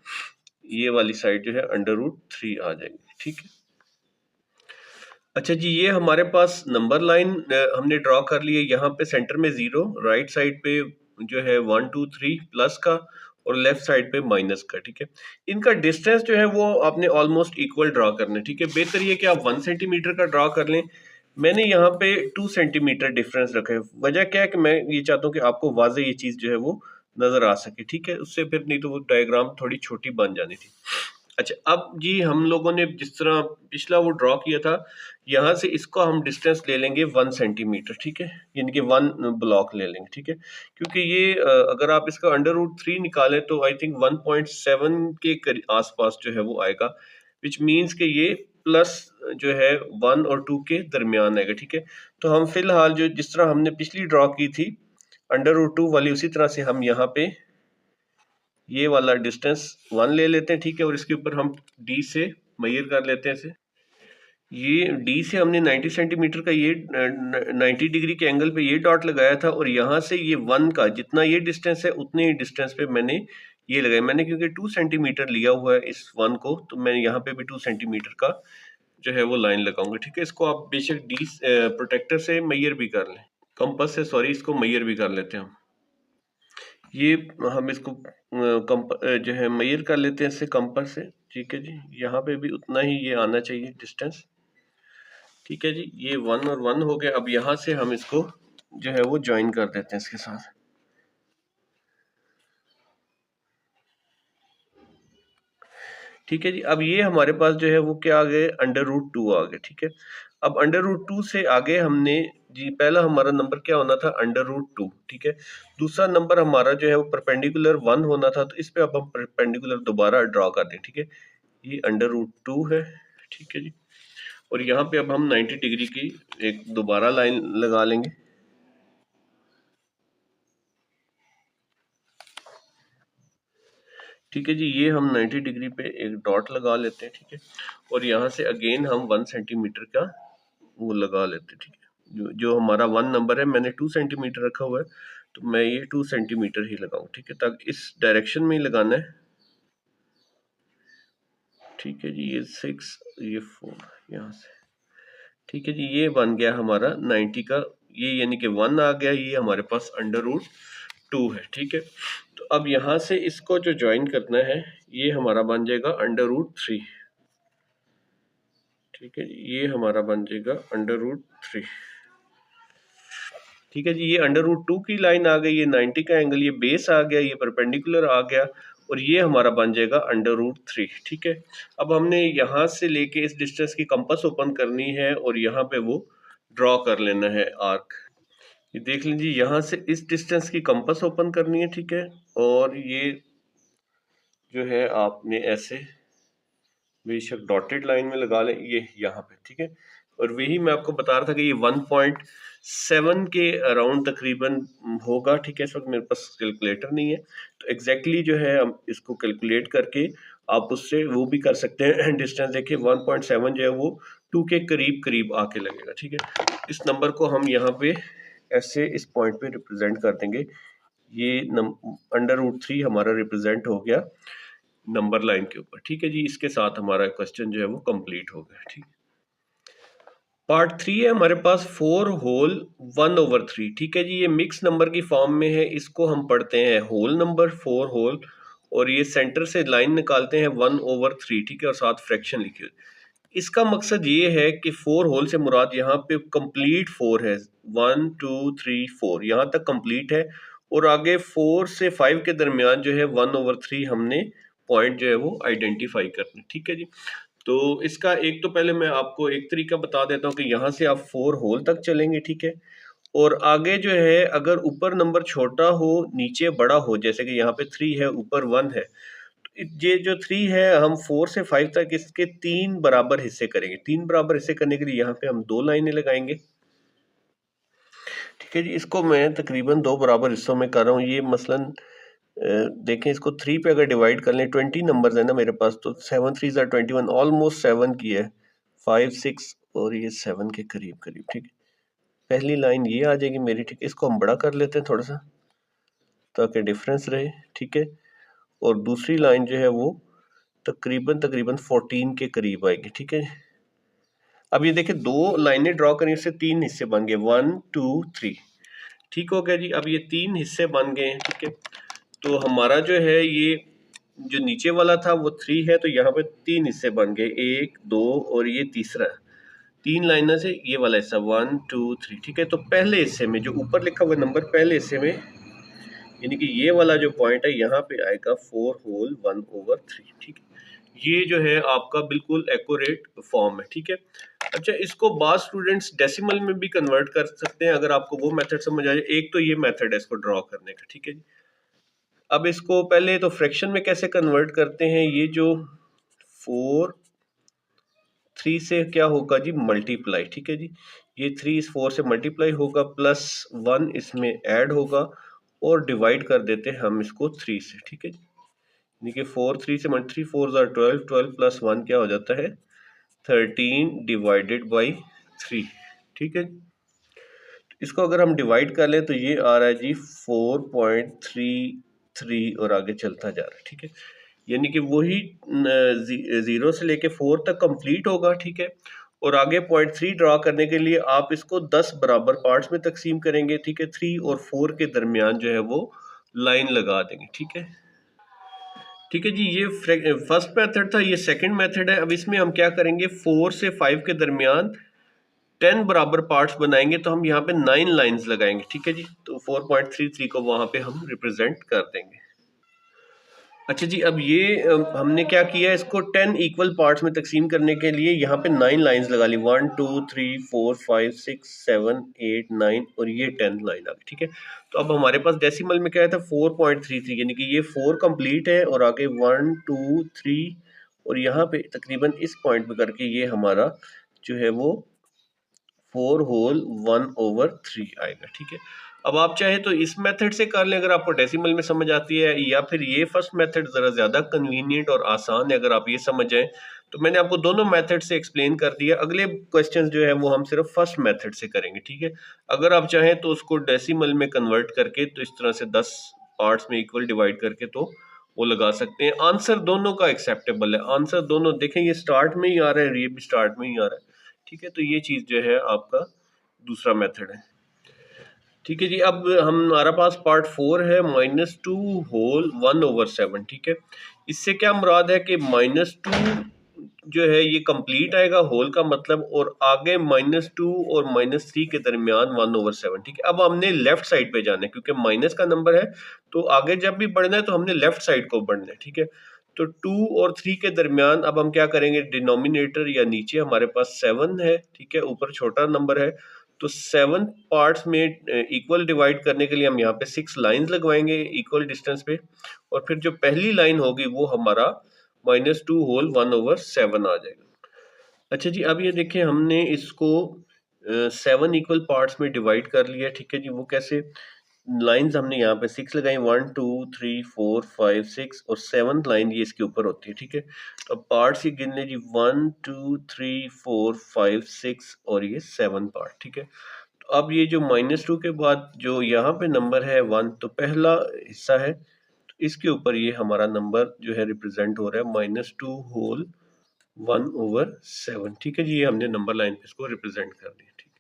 ये वाली साइड जो है √3 आ जाएगी, ठीक है। अच्छा जी, ये हमारे पास नंबर लाइन हमने ड्रॉ कर ली है। यहाँ पे सेंटर में 0, राइट साइड पे जो है 1 2 3 प्लस का और लेफ्ट साइड पे माइनस का, ठीक है। इनका डिस्टेंस जो है वो आपने ऑलमोस्ट इक्वल ड्रॉ करना है, ठीक है। बेहतर ये कि आप 1 सेंटीमीटर का ड्रॉ कर लें। मैंने यहाँ पे 2 सेंटीमीटर डिफरेंस रखा है। वजह क्या है कि मैं ये चाहता हूँ कि आपको वाजे ये चीज़ जो है वो नज़र आ सके, ठीक है। उससे फिर नहीं तो वो डायग्राम थोड़ी छोटी बन जानी थी। अच्छा, अब जी हम लोगों ने जिस तरह पिछला वो ड्रॉ किया था, यहाँ से इसको हम डिस्टेंस ले लेंगे 1 सेंटीमीटर, ठीक है। यानी कि 1 ब्लॉक ले लेंगे, ठीक है। क्योंकि ये अगर आप इसका √3 निकालें तो आई थिंक 1.7 के आसपास जो है वो आएगा, विच मीन्स कि ये प्लस जो है 1 और 2 के दरमियान आएगा, ठीक है। तो हम फिलहाल जो जिस तरह हमने पिछली ड्रॉ की थी √2 वाली, उसी तरह से हम यहाँ पे ये वाला डिस्टेंस 1 ले लेते हैं, ठीक है। और इसके ऊपर हम d से मेजर कर लेते हैं इसे। ये d से हमने 90 सेंटीमीटर का ये 90 डिग्री के एंगल पे ये डॉट लगाया था और यहाँ से ये 1 का जितना ये डिस्टेंस है उतने ही डिस्टेंस पे मैंने ये लगाया। मैंने क्योंकि 2 सेंटीमीटर लिया हुआ है इस 1 को, तो मैं यहाँ पे भी 2 सेंटीमीटर का जो है वो लाइन लगाऊंगा, ठीक है। इसको आप बेशक d प्रोटेक्टर से मेजर भी कर लें, कंपास से, सॉरी, इसको मेजर भी कर लेते हैं हम। ये हम इसको जो है मेजर कर लेते हैं इससे, कंपास से, ठीक है जी। यहाँ पे भी उतना ही ये आना चाहिए डिस्टेंस, ठीक है जी। ये 1 और 1 हो गया। अब यहाँ से हम इसको जो है वो ज्वाइन कर देते हैं इसके साथ, ठीक है जी। अब ये हमारे पास जो है वो क्या आ गए, √2 आ गए, ठीक है। अब √2 से आगे हमने जी पहला हमारा नंबर क्या होना था, √2, ठीक है। दूसरा नंबर हमारा जो है वो परपेंडिकुलर 1 होना था, तो इस पे अब हम परपेंडिकुलर दोबारा ड्रॉ कर दें, ठीक है। ये √2 है, ठीक है जी। और यहाँ पे अब हम 90 डिग्री की एक दोबारा लाइन लगा लेंगे, ठीक है जी। ये हम 90 डिग्री पे एक डॉट लगा लेते हैं, ठीक है। और यहाँ से अगेन हम 1 सेंटीमीटर का वो लगा लेते हैं, ठीक है। जो हमारा 1 नंबर है मैंने 2 सेंटीमीटर रखा हुआ है, तो मैं ये 2 सेंटीमीटर ही लगाऊं, ठीक है, ताकि इस डायरेक्शन में ही लगाना है, ठीक है जी। ये 6, ये 4 यहाँ से, ठीक है जी। ये बन गया हमारा 90 का, ये यानी कि 1 आ गया, ये हमारे पास √2 है, ठीक है। तो अब यहाँ से इसको जो ज्वाइन करना है ये हमारा बन जाएगा √3, ठीक है जी। ये हमारा बन जाएगा √3, ठीक है जी। ये √2 की लाइन आ गई, ये 90 का एंगल, ये बेस आ गया, ये परपेंडिकुलर आ गया और ये हमारा बन जाएगा √3, ठीक है। अब हमने यहाँ से लेके इस डिस्टेंस की कंपास ओपन करनी है और यहाँ पे वो ड्रॉ कर लेना है आर्क। ये देख लीजिए, यहाँ से इस डिस्टेंस की कंपास ओपन करनी है, ठीक है। और ये जो है आपने ऐसे बेशक डॉटेड लाइन में लगा लें, ये यहाँ पे, ठीक है। और वही मैं आपको बता रहा था कि ये 1.7 के अराउंड तकरीबन होगा, ठीक है। इस वक्त मेरे पास कैलकुलेटर नहीं है, तो एग्जैक्टली जो है हम इसको कैलकुलेट करके आप उससे वो भी कर सकते हैं। डिस्टेंस देखिए 1.7 जो है वो 2 के करीब करीब आके लगेगा, ठीक है। इस नंबर को हम यहाँ पे ऐसे इस पॉइंट पे रिप्रेजेंट कर देंगे। ये √3 हमारा रिप्रेजेंट हो गया नंबर लाइन के ऊपर, ठीक है जी। इसके साथ हमारा क्वेश्चन जो है वो कंप्लीट हो गया, ठीक। पार्ट 3 है हमारे पास 4 होल 1/3, ठीक है जी। ये मिक्स नंबर की फॉर्म में है, इसको हम पढ़ते हैं होल नंबर, 4 होल, और ये सेंटर से लाइन निकालते हैं 1/3, ठीक है, और साथ फ्रैक्शन लिखिए। इसका मकसद ये है कि 4 होल से मुराद यहाँ पे कंप्लीट 4 है, 1 2 3 4 यहाँ तक कंप्लीट है। और आगे 4 से 5 के दरमियान जो है 1/3 हमने पॉइंट जो है वो आइडेंटिफाई करने। ठीक है जी। तो इसका एक तो पहले मैं आपको एक तरीका बता देता हूँ कि यहाँ से आप 4 होल तक चलेंगे। ठीक है। और आगे जो है अगर ऊपर नंबर छोटा हो नीचे बड़ा हो, जैसे कि यहाँ पे 3 है ऊपर 1 है, तो ये जो 3 है हम 4 से 5 तक इसके 3 बराबर हिस्से करेंगे। 3 बराबर हिस्से करने के लिए यहाँ पे हम 2 लाइनें लगाएंगे। ठीक है जी। इसको मैं तकरीबन 2 बराबर हिस्सों में कर रहा हूँ। ये मसलन देखें, इसको 3 पे अगर डिवाइड कर लें, 20 नंबर्स है ना मेरे पास, तो 7 3 21, ऑलमोस्ट 7 की है, 5 6 और ये 7 के करीब करीब। ठीक है। पहली लाइन ये आ जाएगी मेरी। ठीक है। इसको हम बड़ा कर लेते हैं थोड़ा सा ताकि डिफरेंस रहे। ठीक है। और दूसरी लाइन जो है वो तकरीबन तकरीबन 14 के करीब आएगी। ठीक है। अब ये देखिए 2 लाइनें ड्रॉ करें, इससे 3 हिस्से बन गए, 1 2 3। ठीक हो गया जी। अब ये 3 हिस्से बन गए हैं। ठीक है। तो हमारा जो है ये जो नीचे वाला था वो 3 है, तो यहाँ पे 3 हिस्से बन गए, 1 2 और ये तीसरा। 3 लाइनों से ये वाला हिस्सा 1 2 3। ठीक है। तो पहले हिस्से में जो ऊपर लिखा हुआ नंबर, पहले हिस्से में यानी कि ये वाला जो पॉइंट है यहाँ पे आएगा 4 होल 1/3। ठीक है। ये जो है आपका बिल्कुल एक्यूरेट फॉर्म है। ठीक है। अच्छा, इसको बाद स्टूडेंट्स डेसिमल में भी कन्वर्ट कर सकते हैं अगर आपको वो मेथड समझ आ जाए। एक तो ये मेथड है इसको ड्रॉ करने का। ठीक है जी। अब इसको पहले तो फ्रैक्शन में कैसे कन्वर्ट करते हैं, ये जो 4 3 से क्या होगा जी, मल्टीप्लाई। ठीक है जी। ये 3 इस 4 से मल्टीप्लाई होगा, प्लस 1 इसमें ऐड होगा और डिवाइड कर देते हैं हम इसको 3 से। ठीक है जी। यानी कि 4 3 से 3 4 12, 12 प्लस 1 क्या हो जाता है 13 डिवाइडेड बाई 3। ठीक है। इसको अगर हम डिवाइड कर लें तो ये आ रहा है जी 4.33 और आगे चलता जा रहा है। ठीक है। यानी कि वही 0 से लेके 4 तक कंप्लीट होगा। ठीक है। और आगे 0.3 ड्रा करने के लिए आप इसको 10 बराबर पार्ट्स में तकसीम करेंगे। ठीक है। 3 और 4 के दरमियान जो है वो लाइन लगा देंगे। ठीक है। ठीक है जी। ये फर्स्ट मेथड था, ये सेकंड मेथड है। अब इसमें हम क्या करेंगे, 4 से 5 के दरमियान 10 बराबर पार्ट्स बनाएंगे, तो हम यहाँ पे 9 लाइंस लगाएंगे। ठीक है जी। तो 4.33 को वहां पे हम रिप्रेजेंट कर देंगे। अच्छा जी। अब ये हमने क्या किया, इसको 10 इक्वल पार्ट्स में तकसीम करने के लिए यहाँ पे 9 लाइंस लगा ली, 1 2 3 4 5 6 7 8 9 और ये 10 लाइन आ गई। ठीक है। तो अब हमारे पास डेसिमल में क्या है था 4.33, यानी कि ये 4 कंप्लीट है और आगे 1 2 3 और यहाँ पे तकरीबन इस पॉइंट पे करके ये हमारा जो है वो 4 होल 1/3 आएगा। ठीक है। अब आप चाहे तो इस मेथड से कर लें अगर आपको डेसिमल में समझ आती है, या फिर ये फर्स्ट मेथड ज़रा ज़्यादा कन्वीनियंट और आसान है अगर आप ये समझ जाएं। तो मैंने आपको दोनों मेथड से एक्सप्लेन कर दिया। अगले क्वेश्चंस जो है वो हम सिर्फ फर्स्ट मेथड से करेंगे। ठीक है। अगर आप चाहें तो उसको डेसिमल में कन्वर्ट करके, तो इस तरह से 10 पार्ट्स में इक्वल डिवाइड करके तो वो लगा सकते हैं। आंसर दोनों का एक्सेप्टेबल है। आंसर दोनों देखें, ये स्टार्ट में ही आ रहा है, ये भी स्टार्ट में ही आ रहा है। ठीक है। तो ये चीज़ जो है आपका दूसरा मेथड है। ठीक है जी। अब हमारा पास पार्ट 4 है, -2 होल 1/7। ठीक है। इससे क्या मुराद है कि -2 जो है ये कंप्लीट आएगा, होल का मतलब, और आगे -2 और -3 के दरमियान 1/7। ठीक है। अब हमने लेफ्ट साइड पे जाना है क्योंकि माइनस का नंबर है, तो आगे जब भी बढ़ना है तो हमने लेफ्ट साइड को बढ़ना है। ठीक है। तो 2 और 3 के दरमियान अब हम क्या करेंगे, डिनोमिनेटर या नीचे हमारे पास 7 है। ठीक है। ऊपर छोटा नंबर है, तो 7 पार्ट्स में इक्वल डिवाइड करने के लिए हम यहाँ पे 6 लाइंस लगवाएंगे इक्वल डिस्टेंस पे, और फिर जो पहली लाइन होगी वो हमारा -2 होल 1/7 आ जाएगा। अच्छा जी। अब ये देखिए हमने इसको 7 इक्वल पार्ट्स में डिवाइड कर लिया। ठीक है जी। वो कैसे, लाइंस हमने यहाँ पे 6 लगाई, 1 2 3 4 5 6 और 7th लाइन ये इसके ऊपर होती है। ठीक है। अब पार्ट्स ये गिन ले जी, 1 2 3 4 5 6 और ये 7 पार्ट। ठीक है। तो अब ये जो -2 के बाद जो यहाँ पे नंबर है 1, तो पहला हिस्सा है, तो इसके ऊपर ये हमारा नंबर जो है रिप्रेजेंट हो रहा है -2 होल 1/7। ठीक है जी। ये हमने नंबर लाइन पे इसको रिप्रेजेंट कर दिया। ठीक है।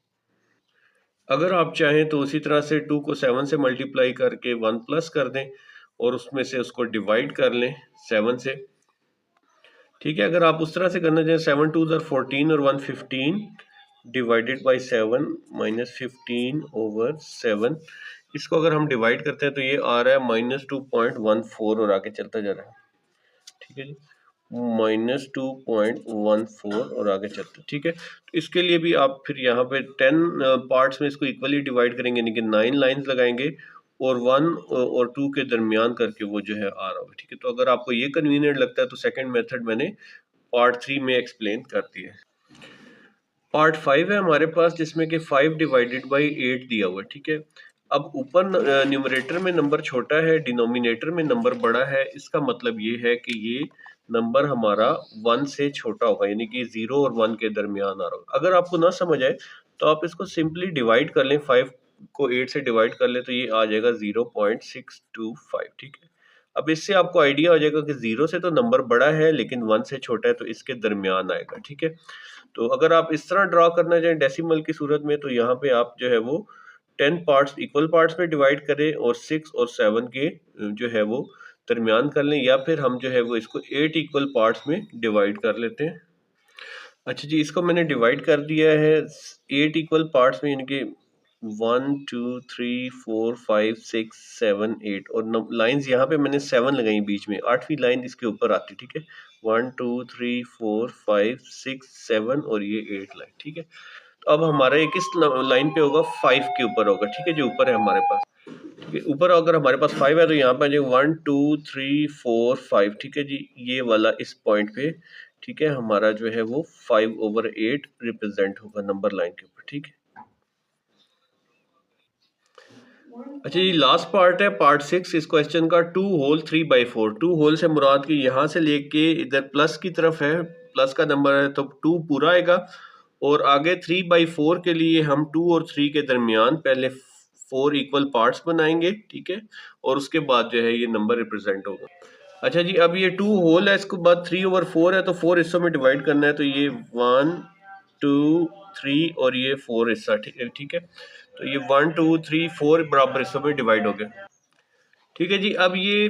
अगर आप चाहें तो उसी तरह से 2 को 7 से मल्टीप्लाई करके 1 प्लस कर दें और उसमें से उसको डिवाइड कर लें 7 से। ठीक है। अगर आप उस तरह से करना चाहें, 7 2 14 और 1 15, डिवाइडेड बाई 7 माइनस 15/7। इसको अगर हम डिवाइड करते हैं तो ये आ रहा है -2.14 और आगे चलता जा रहा है, ठीक है जी, -2.14 और आगे चलते, ठीक है। तो इसके लिए भी आप फिर यहाँ पे 10 पार्ट्स में इसको इक्वली डिवाइड करेंगे, यानी कि 9 लाइंस लगाएंगे और 1 और 2 के दरमियान करके वो जो है आ रहा होगा, ठीक है। तो अगर आपको ये कन्वीनियंट लगता है तो सेकंड मेथड मैंने पार्ट 3 में एक्सप्लेन कर दिया है। पार्ट 5 है हमारे पास, जिसमें कि 5 डिवाइडेड बाई 8 दिया हुआ है, ठीक है। अब ऊपर न्यूमरेटर में नंबर छोटा है, डिनोमिनेटर में नंबर बड़ा है, इसका मतलब ये है कि ये नंबर हमारा 1 से छोटा होगा, यानी कि 0 और 1 के दरमियान आ रहा होगा। अगर आपको ना समझ आए तो आप इसको सिंपली डिवाइड कर लें, 5 को 8 से डिवाइड कर लें तो ये आ जाएगा 0.625, ठीक है। अब इससे आपको आइडिया हो जाएगा कि 0 से तो नंबर बड़ा है लेकिन 1 से छोटा है, तो इसके दरमियान आएगा, ठीक है। तो अगर आप इस तरह ड्रॉ करना चाहें डेसिमल की सूरत में, तो यहाँ पे आप जो है वो 10 पार्ट्स इक्वल पार्ट्स में डिवाइड करें और 6 और 7 के जो है वो दरमियान कर लें, या फिर हम जो है वो इसको 8 इक्वल पार्ट्स में डिवाइड कर लेते हैं। अच्छा जी, इसको मैंने डिवाइड कर दिया है 8 इक्वल पार्ट्स में, यानी कि 1 2 3 4 5 6 7 8, और लाइंस यहाँ पे मैंने 7 लगाई बीच में, 8वीं लाइन इसके ऊपर आती, ठीक है। 1 2 3 4 5 6 7 और ये 8 लाइन, ठीक है। तो अब हमारा ये किस लाइन पे होगा, 5 के ऊपर होगा, ठीक है, जो ऊपर है हमारे पास, ठीक है। ऊपर अगर हमारे पास 5 है तो यहाँ पे 1 2 3 4 5, ठीक है जी, ये वाला इस पॉइंट पे, ठीक है, हमारा जो है वो 5/8 रिप्रेजेंट होगा नंबर लाइन के ऊपर, ठीक है। अच्छा जी, लास्ट पार्ट है पार्ट 6 इस क्वेश्चन का, 2 होल 3/4। 2 होल से मुराद की यहाँ से लेके इधर प्लस की तरफ है, प्लस का नंबर है तो 2 पूरा आएगा, और आगे 3/4 के लिए हम 2 और 3 के दरमियान पहले 4 इक्वल पार्ट्स बनाएंगे, ठीक है, और उसके बाद जो है ये नंबर रिप्रेजेंट होगा। अच्छा जी, अब ये 2 होल है, इसके बाद 3/4 है, तो 4 हिस्सों में डिवाइड करना है, तो ये 1 2 3 और ये 4 हिस्सा, ठीक है, ठीक है। तो ये 1 2 3 4 बराबर हिस्सों में डिवाइड हो गया, ठीक है जी। अब ये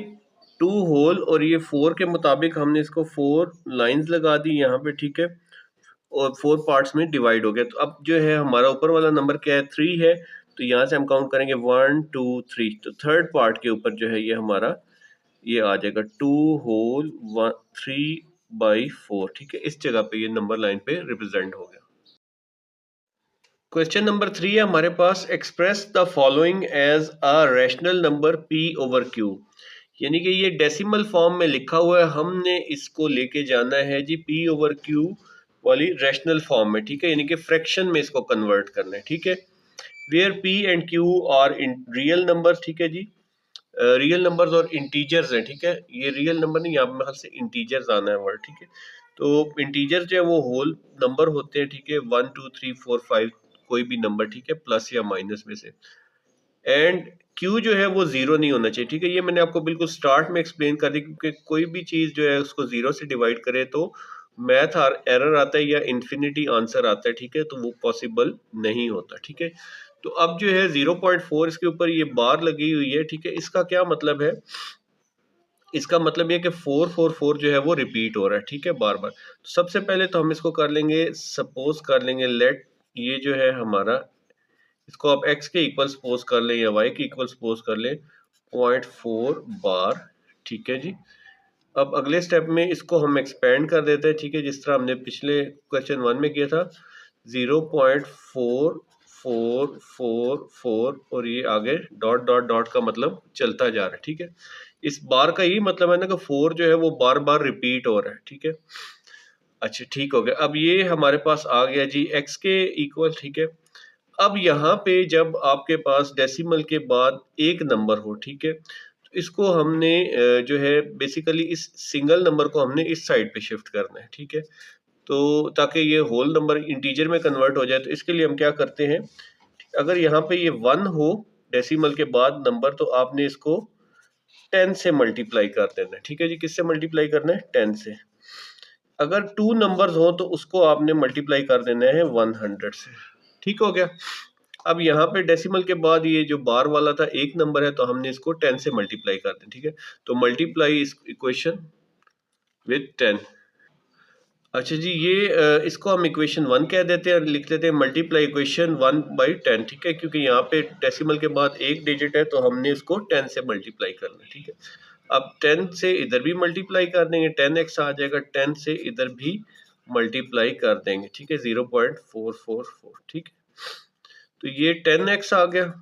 2 होल और ये 4 के मुताबिक हमने इसको 4 लाइंस लगा दी यहाँ पे, ठीक है, और 4 पार्ट्स में डिवाइड हो गया। तो अब जो है हमारा ऊपर वाला नंबर क्या है, 3 है, तो यहाँ से हम काउंट करेंगे 1 2 3, तो थर्ड पार्ट के ऊपर जो है ये हमारा ये आ जाएगा 2 होल 3/4, ठीक है, इस जगह पे ये नंबर लाइन पे रिप्रेजेंट हो गया। क्वेश्चन नंबर 3 है हमारे पास, express the following as a rational number p/q, यानी कि ये डेसिमल फॉर्म में लिखा हुआ है, हमने इसको लेके जाना है जी p/q वाली रैशनल फॉर्म में, ठीक है, यानी कि फ्रैक्शन में इसको कन्वर्ट करना है, ठीक है। Where p and q are in real number, ठीक है जी, रियल नंबर्स और इंटीजर्स हैं, ठीक है, ये रियल नंबर नहीं, यहाँ पे से इंटीजर्स आना है वर्ड, ठीक है। तो इंटीजर्स जो है वो होल नंबर होते हैं, ठीक है, 1 2 3 4 5 कोई भी नंबर, ठीक है, प्लस या माइनस में से, एंड क्यू जो है वो जीरो नहीं होना चाहिए, ठीक है। ये मैंने आपको बिल्कुल स्टार्ट में एक्सप्लेन कर दी, क्योंकि कोई भी चीज जो है उसको जीरो से डिवाइड करे तो मैथ एरर आता है या इन्फिनिटी आंसर आता है, ठीक है, तो वो पॉसिबल नहीं होता, ठीक है। तो अब जो है 0.4 इसके ऊपर ये बार लगी हुई है, ठीक है, इसका क्या मतलब है, इसका मतलब ये कि 444 जो है वो रिपीट हो रहा है, ठीक है, बार बार। तो सबसे पहले तो हम इसको कर लेंगे, सपोज कर लेंगे लेट ये जो है हमारा, इसको आप x के इक्वल सपोज कर लें या y के इक्वल सपोज कर लें 0.4 बार, ठीक है जी। अब अगले स्टेप में इसको हम एक्सपेंड कर देते हैं, ठीक है, जिस तरह हमने पिछले क्वेश्चन 1 में किया था, 0.4444 और ये आगे डॉट डॉट डॉट का मतलब चलता जा रहा है, ठीक है। इस बार का यही मतलब है ना कि 4 जो है वो बार बार रिपीट हो रहा है, ठीक है। अच्छा, ठीक हो गया, अब ये हमारे पास आ गया जी x के इक्वल, ठीक है। अब यहाँ पे जब आपके पास डेसिमल के बाद एक नंबर हो, ठीक है, तो इसको हमने जो है बेसिकली इस सिंगल नंबर को हमने इस साइड पे शिफ्ट करना है, ठीक है, तो ताकि ये होल नंबर इंटीजर में कन्वर्ट हो जाए। तो इसके लिए हम क्या करते हैं, अगर यहाँ पे ये 1 हो डेसिमल के बाद नंबर, तो आपने इसको 10 से मल्टीप्लाई कर देना है, ठीक है जी। किससे मल्टीप्लाई करना है, 10 से। अगर 2 नंबर्स हो तो उसको आपने मल्टीप्लाई कर देना है 100 से, ठीक हो गया। अब यहाँ पे डेसिमल के बाद ये जो बार वाला था एक नंबर है, तो हमने इसको 10 से मल्टीप्लाई कर दें, ठीक है। तो मल्टीप्लाई इस इक्वेशन विद 10। अच्छा जी, ये इसको हम इक्वेशन 1 कह देते हैं और लिख देते हैं मल्टीप्लाई इक्वेशन 1/10, ठीक है, क्योंकि यहाँ पे डेसिमल के बाद एक डिजिट है तो हमने इसको 10 से मल्टीप्लाई करना है, ठीक है। अब 10 से इधर भी मल्टीप्लाई कर देंगे, 10x आ जाएगा, 10 से इधर भी मल्टीप्लाई कर देंगे, ठीक है, 0.444, ठीक है। तो ये 10x आ गया,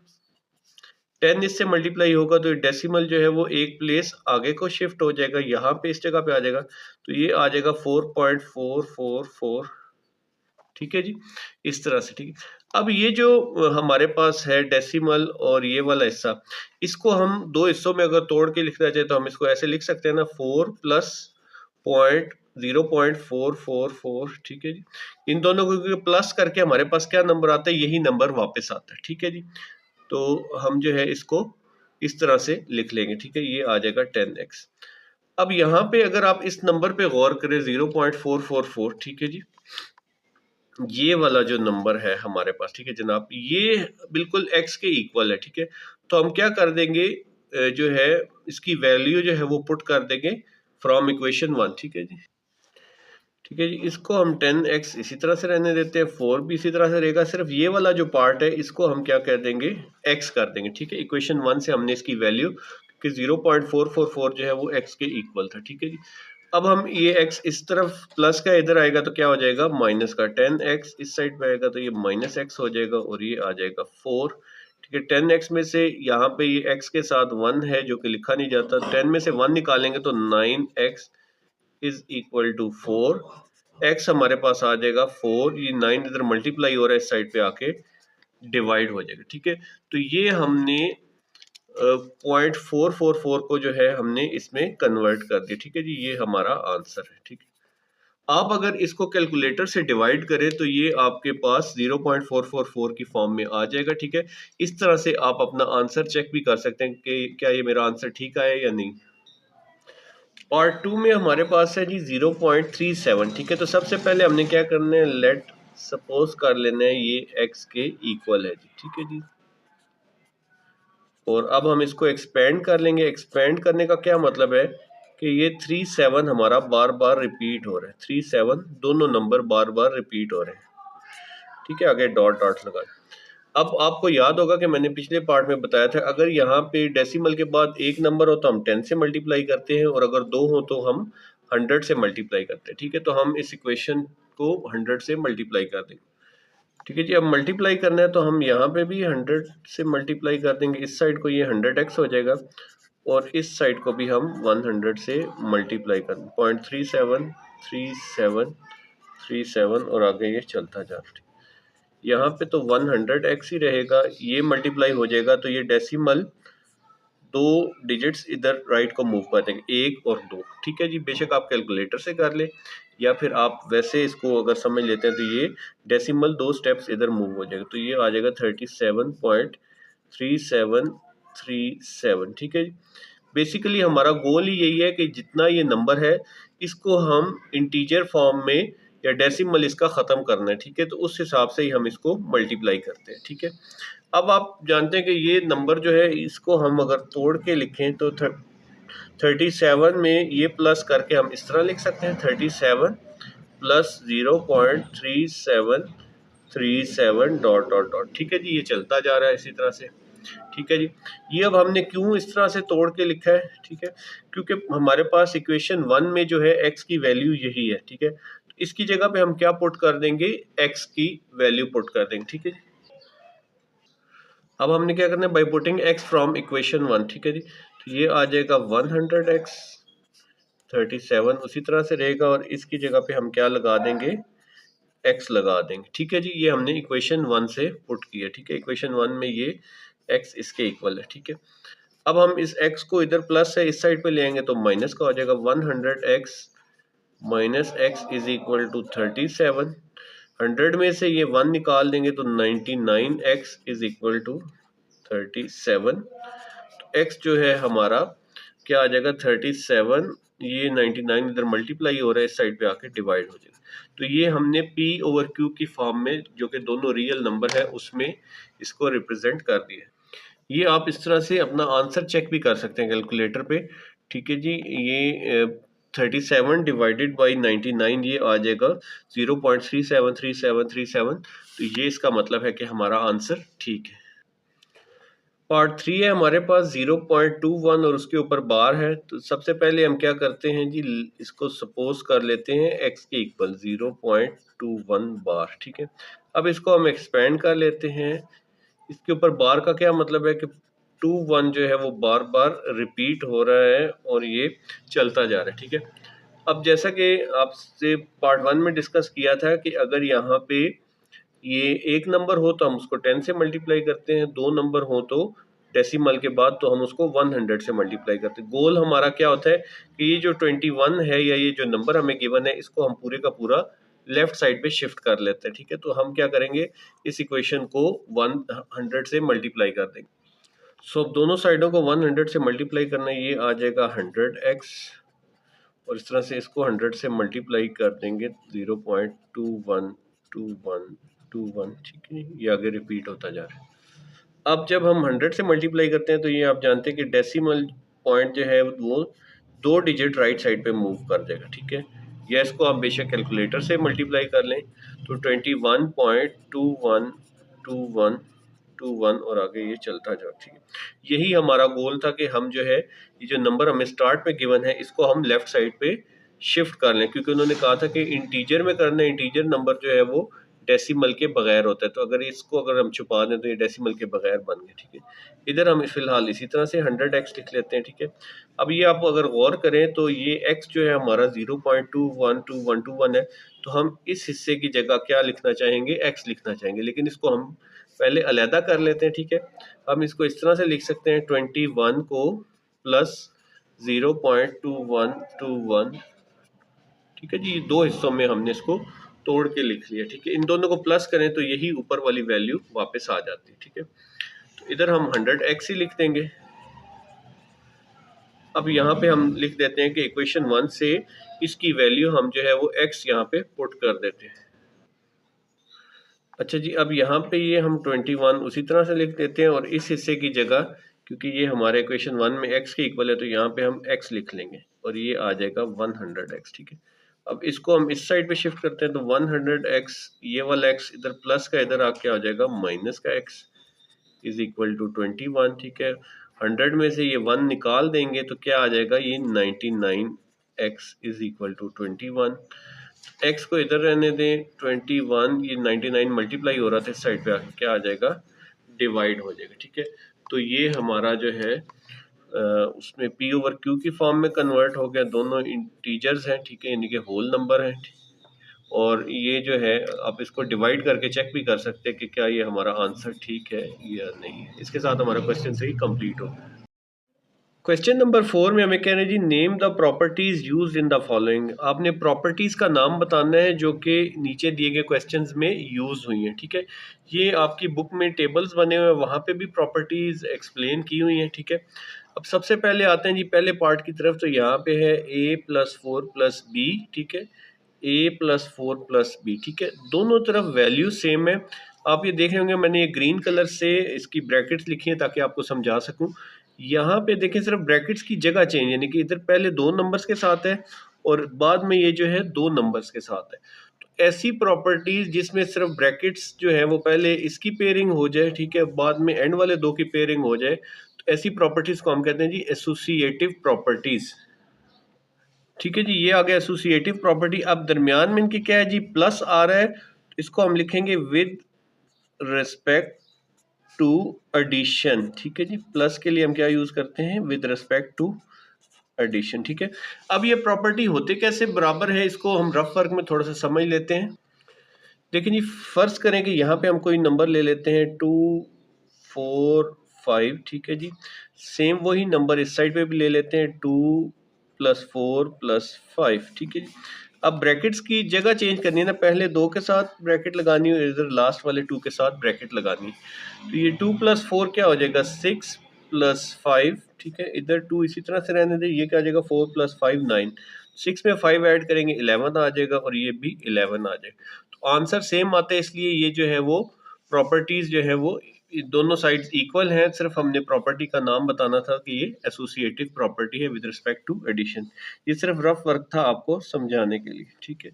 10 इससे मल्टीप्लाई होगा तो डेसिमल जो है वो एक प्लेस आगे को शिफ्ट हो जाएगा, यहाँ पे इस जगह पे आ जाएगा, तो ये आ जाएगा 4.444, ठीक है जी, इस तरह से, ठीक है। अब ये जो हमारे पास है डेसिमल और ये वाला हिस्सा, इसको हम दो हिस्सों में अगर तोड़ के लिखना चाहे तो हम इसको ऐसे लिख सकते हैं ना, 4 प्लस पॉइंट 0.444, ठीक है जी। इन दोनों को प्लस करके हमारे पास क्या नंबर आता है, यही नंबर वापस आता है, ठीक है जी। तो हम जो है इसको इस तरह से लिख लेंगे, ठीक है, ये आ जाएगा 10x। अब यहाँ पे अगर आप इस नंबर पे गौर करें 0.444, ठीक है जी, ये वाला जो नंबर है हमारे पास, ठीक है जनाब, ये बिल्कुल x के इक्वल है, ठीक है। तो हम क्या कर देंगे, जो है इसकी वैल्यू जो है वो पुट कर देंगे फ्रॉम इक्वेशन 1, ठीक है जी, ठीक है जी। इसको हम 10x इसी तरह से रहने देते हैं, 4 भी इसी तरह से रहेगा, सिर्फ ये वाला जो पार्ट है इसको हम क्या कर देंगे, x कर देंगे, ठीक है। इक्वेशन 1 से हमने इसकी वैल्यू कि 0.444 जो है वो x के इक्वल था, ठीक है जी। अब हम ये x इस तरफ प्लस का इधर आएगा तो क्या हो जाएगा, माइनस का, 10x इस साइड पे आएगा तो ये माइनस x हो जाएगा और ये आ जाएगा 4, ठीक है। 10x में से यहाँ पे ये x के साथ 1 है जो कि लिखा नहीं जाता, 10 में से 1 निकालेंगे तो 9x is equal to 4, x हमारे पास आ जाएगा 4, ये 9 इधर मल्टीप्लाई हो रहा है इस साइड पे आके डिवाइड हो जाएगा, ठीक है। तो ये हमने 0.444 को जो है हमने इसमें कन्वर्ट कर दिया, ठीक है जी, ये हमारा आंसर है, ठीक है। आप अगर इसको कैलकुलेटर से डिवाइड करें तो ये आपके पास 0.444 की फॉर्म में आ जाएगा, ठीक है। इस तरह से आप अपना आंसर चेक भी कर सकते हैं कि क्या ये मेरा आंसर ठीक आया या नहीं। पार्ट 2 में हमारे पास है जी 0.37, ठीक है। तो सबसे पहले हमने क्या करना है, लेट सपोज कर लेना है ये x के इक्वल है जी, ठीक है जी। और अब हम इसको एक्सपेंड कर लेंगे। एक्सपेंड करने का क्या मतलब है कि ये 37 हमारा बार बार रिपीट हो रहा है, 37 दोनों नंबर बार बार रिपीट हो रहे हैं, ठीक है। आगे डॉट डॉट लगा। अब आपको याद होगा कि मैंने पिछले पार्ट में बताया था, अगर यहाँ पे डेसिमल के बाद एक नंबर हो तो हम 10 से मल्टीप्लाई करते हैं और अगर दो हो तो हम 100 से मल्टीप्लाई करते हैं, ठीक है। तो हम इस इक्वेशन को 100 से मल्टीप्लाई कर देंगे, ठीक है जी। अब मल्टीप्लाई करना है तो हम यहाँ पे भी 100 से मल्टीप्लाई कर देंगे, इस साइड को ये 100x हो जाएगा और इस साइड को भी हम 100 से मल्टीप्लाई कर देंगे, 0.373737 और आगे ये चलता जा रहा है। यहाँ पे तो 100x ही रहेगा, ये मल्टीप्लाई हो जाएगा तो ये डेसिमल दो डिजिट्स इधर राइट को मूव कर देंगे, 1 और 2, ठीक है जी। बेशक आप कैलकुलेटर से कर ले या फिर आप वैसे इसको अगर समझ लेते हैं तो ये डेसिमल दो स्टेप्स इधर मूव हो जाएगा, तो ये आ जाएगा 37.3737, ठीक है जी। बेसिकली हमारा गोल ही यही है कि जितना ये नंबर है इसको हम इंटीजर फॉर्म में या डेसिमल इसका ख़त्म करना है, ठीक है। तो उस हिसाब से ही हम इसको मल्टीप्लाई करते हैं, ठीक है। अब आप जानते हैं कि ये नंबर जो है इसको हम अगर तोड़ के लिखें तो 37 में ये प्लस करके हम इस तरह लिख सकते हैं, 37 प्लस 0.3737 डॉट डॉट डॉट, ठीक है जी। ये चलता जा रहा है इसी तरह से, ठीक है जी। ये अब हमने क्यों इस तरह से तोड़ के लिखा है, ठीक है, क्योंकि हमारे पास इक्वेशन 1 में जो है x की वैल्यू यही है, ठीक है। इसकी जगह पे हम क्या पुट कर देंगे, x की वैल्यू पुट कर देंगे, ठीक है जी। अब हमने क्या करना है, by putting x from equation 1, ठीक है जी। तो ये आ जाएगा 100x, 37 उसी तरह से रहेगा और इसकी जगह पे हम क्या लगा देंगे, x लगा देंगे, ठीक है जी। ये हमने इक्वेशन 1 से पुट किया, ठीक है। इक्वेशन 1 में ये x इसके इक्वल है, ठीक है। अब हम इस x को इधर प्लस है इस साइड पे ले आएंगे तो माइनस का हो जाएगा, 100x minus x is equal to 37, 100 में से ये 1 निकाल देंगे तो 99x इज इक्वल टू 37, तो x जो है हमारा क्या आ जाएगा 37, ये 99 इधर मल्टीप्लाई हो रहा है इस साइड पे आके डिवाइड हो जाएगा। तो ये हमने p ओवर q की फॉर्म में जो कि दोनों रियल नंबर है उसमें इसको रिप्रेजेंट कर दिया। ये आप इस तरह से अपना आंसर चेक भी कर सकते हैं कैलकुलेटर पे, ठीक है जी। ये 37 डिवाइडेड बाई 99 ये आ जाएगा 0.373737। तो ये इसका मतलब है कि हमारा आंसर ठीक है। पार्ट 3 है हमारे पास 0.21 और उसके ऊपर बार है। तो सबसे पहले हम क्या करते हैं जी, इसको सपोज कर लेते हैं x के इक्वल 0.21 बार, ठीक है। अब इसको हम एक्सपेंड कर लेते हैं। इसके ऊपर बार का क्या मतलब है कि 21 जो है वो बार बार रिपीट हो रहा है और ये चलता जा रहा है, ठीक है। अब जैसा कि आपसे पार्ट 1 में डिस्कस किया था कि अगर यहाँ पे ये एक नंबर हो तो हम उसको 10 से मल्टीप्लाई करते हैं, दो नंबर हो तो डेसिमल के बाद तो हम उसको 100 से मल्टीप्लाई करते हैं। गोल हमारा क्या होता है कि ये जो 21 है या ये जो नंबर हमें गिवन है इसको हम पूरे का पूरा लेफ्ट साइड पे शिफ्ट कर लेते हैं, ठीक है। तो हम क्या करेंगे, इस इक्वेशन को 100 से मल्टीप्लाई कर देंगे। सो अब दोनों साइडों को 100 से मल्टीप्लाई करना, ये आ जाएगा 100x और इस तरह से इसको 100 से मल्टीप्लाई कर देंगे 0.212121, ठीक है। ये आगे रिपीट होता जा रहा है। अब जब हम 100 से मल्टीप्लाई करते हैं तो ये आप जानते हैं कि डेसिमल पॉइंट जो है वो 2 डिजिट राइट साइड पे मूव कर जाएगा, ठीक है। या इसको आप बेशक कैलकुलेटर से मल्टीप्लाई कर लें तो 21.2121 और आगे ये चलता जाए, ठीक है। यही हमारा गोल था कि हम जो है ये जो नंबर हमें स्टार्ट में गिवन है इसको हम लेफ्ट साइड पे शिफ्ट कर लें, क्योंकि उन्होंने कहा था कि इंटीजर में करना है, इंटीजर नंबर जो है वो डेसिमल के बगैर होता है। तो अगर इसको अगर हम छुपा दें तो ये डेसिमल के बगैर बन गए, ठीक है। इधर हम फिलहाल इसी तरह से 100x लिख लेते हैं, ठीक है। अब ये आप अगर गौर करें तो ये x जो है हमारा 0.212121 है, तो हम इस हिस्से की जगह क्या लिखना चाहेंगे, x लिखना चाहेंगे, लेकिन इसको हम पहले अलहदा कर लेते हैं, ठीक है। हम इसको इस तरह से लिख सकते हैं 21 को प्लस 0.2121, ठीक है जी। दो हिस्सों में हमने इसको तोड़ के लिख लिया, ठीक है। इन दोनों को प्लस करें तो यही ऊपर वाली वैल्यू वापस आ जाती है, ठीक है। तो इधर हम 100x ही लिख देंगे। अब यहाँ पे हम लिख देते हैं कि इक्वेशन 1 से इसकी वैल्यू हम जो है वो x यहाँ पे पुट कर देते हैं। अच्छा जी, अब यहाँ पे ये हम 21 उसी तरह से लिख देते हैं और इस हिस्से की जगह, क्योंकि ये हमारे इक्वेशन 1 में x के इक्वल है, तो यहाँ पे हम x लिख लेंगे और ये आ जाएगा 100x, ठीक है। अब इसको हम इस साइड पे शिफ्ट करते हैं तो 100x, ये वाला x इधर प्लस का इधर आके आ जाएगा माइनस का x इज इक्वल टू 21, ठीक है। 100 में से ये 1 निकाल देंगे तो क्या आ जाएगा, ये 99x is equal to 21। x को इधर रहने दें, 21 ये 99 मल्टीप्लाई हो रहा था, इस साइड पे आके क्या आ जाएगा, डिवाइड हो जाएगा, ठीक है। तो ये हमारा जो है उसमें p ओवर q की फॉर्म में कन्वर्ट हो गया, दोनों इंटीजर्स हैं, ठीक है, यानी कि होल नंबर है। और ये जो है आप इसको डिवाइड करके चेक भी कर सकते हैं कि क्या ये हमारा आंसर ठीक है या नहीं है। इसके साथ हमारा क्वेश्चन सही कंप्लीट हो। क्वेश्चन नंबर 4 में हमें कह रहे हैं जी, name the properties used in the following. आपने प्रॉपर्टीज का नाम बताना है जो कि नीचे दिए गए क्वेश्चंस में यूज हुई हैं, ठीक है। ये आपकी बुक में टेबल्स बने हुए हैं, वहाँ पे भी प्रॉपर्टीज एक्सप्लेन की हुई हैं, ठीक है। अब सबसे पहले आते हैं जी पहले पार्ट की तरफ। तो यहाँ पे है a+4+b, ठीक है, a+4+b, ठीक है। दोनों तरफ वैल्यू सेम है। आप ये देख रहे होंगे मैंने ये ग्रीन कलर से इसकी ब्रैकेट्स लिखी हैं ताकि आपको समझा सकूं। यहाँ पे देखें सिर्फ ब्रैकेट्स की जगह चेंज, यानी कि इधर पहले 2 नंबर्स के साथ है और बाद में ये जो है 2 नंबर्स के साथ है। तो ऐसी प्रॉपर्टीज जिसमें सिर्फ ब्रैकेट्स जो है वो पहले इसकी पेयरिंग हो जाए, ठीक है, बाद में एंड वाले 2 की पेयरिंग हो जाए, तो ऐसी प्रॉपर्टीज को हम कहते हैं जी एसोसिएटिव प्रॉपर्टीज, ठीक है जी। ये आ गया एसोसिएटिव प्रॉपर्टी। अब दरमियान में इनकी क्या है जी, प्लस आ रहा है, तो इसको हम लिखेंगे विद रिस्पेक्ट टू एडिशन, ठीक है जी। प्लस के लिए हम क्या यूज करते हैं, विद रिस्पेक्ट टू एडिशन, ठीक है। अब ये प्रॉपर्टी होते कैसे बराबर है, इसको हम रफ वर्क में थोड़ा सा समझ लेते हैं। देखिए जी, फर्ज करें कि यहाँ पे हम कोई नंबर ले लेते हैं 2 4 5, ठीक है जी। सेम वही नंबर इस साइड पे भी ले लेते हैं 2+4+5, ठीक है जी। अब ब्रैकेट्स की जगह चेंज करनी है ना, पहले 2 के साथ ब्रैकेट लगानी है, इधर लास्ट वाले 2 के साथ ब्रैकेट लगानी है। तो ये 2+4 क्या हो जाएगा 6+5, ठीक है। इधर 2 इसी तरह से रहने दें, ये क्या आ जाएगा 4+5 9, 6 में 5 ऐड करेंगे 11 आ जाएगा और ये भी 11 आ जाएगा। तो आंसर सेम आता है, इसलिए ये जो है वो प्रॉपर्टीज जो है वो दोनों साइड्स इक्वल हैं, सिर्फ हमने प्रॉपर्टी का नाम बताना था कि ये एसोसिएटिव प्रॉपर्टी है विद रिस्पेक्ट टू एडिशन। ये सिर्फ रफ वर्क था आपको समझाने के लिए, ठीक है।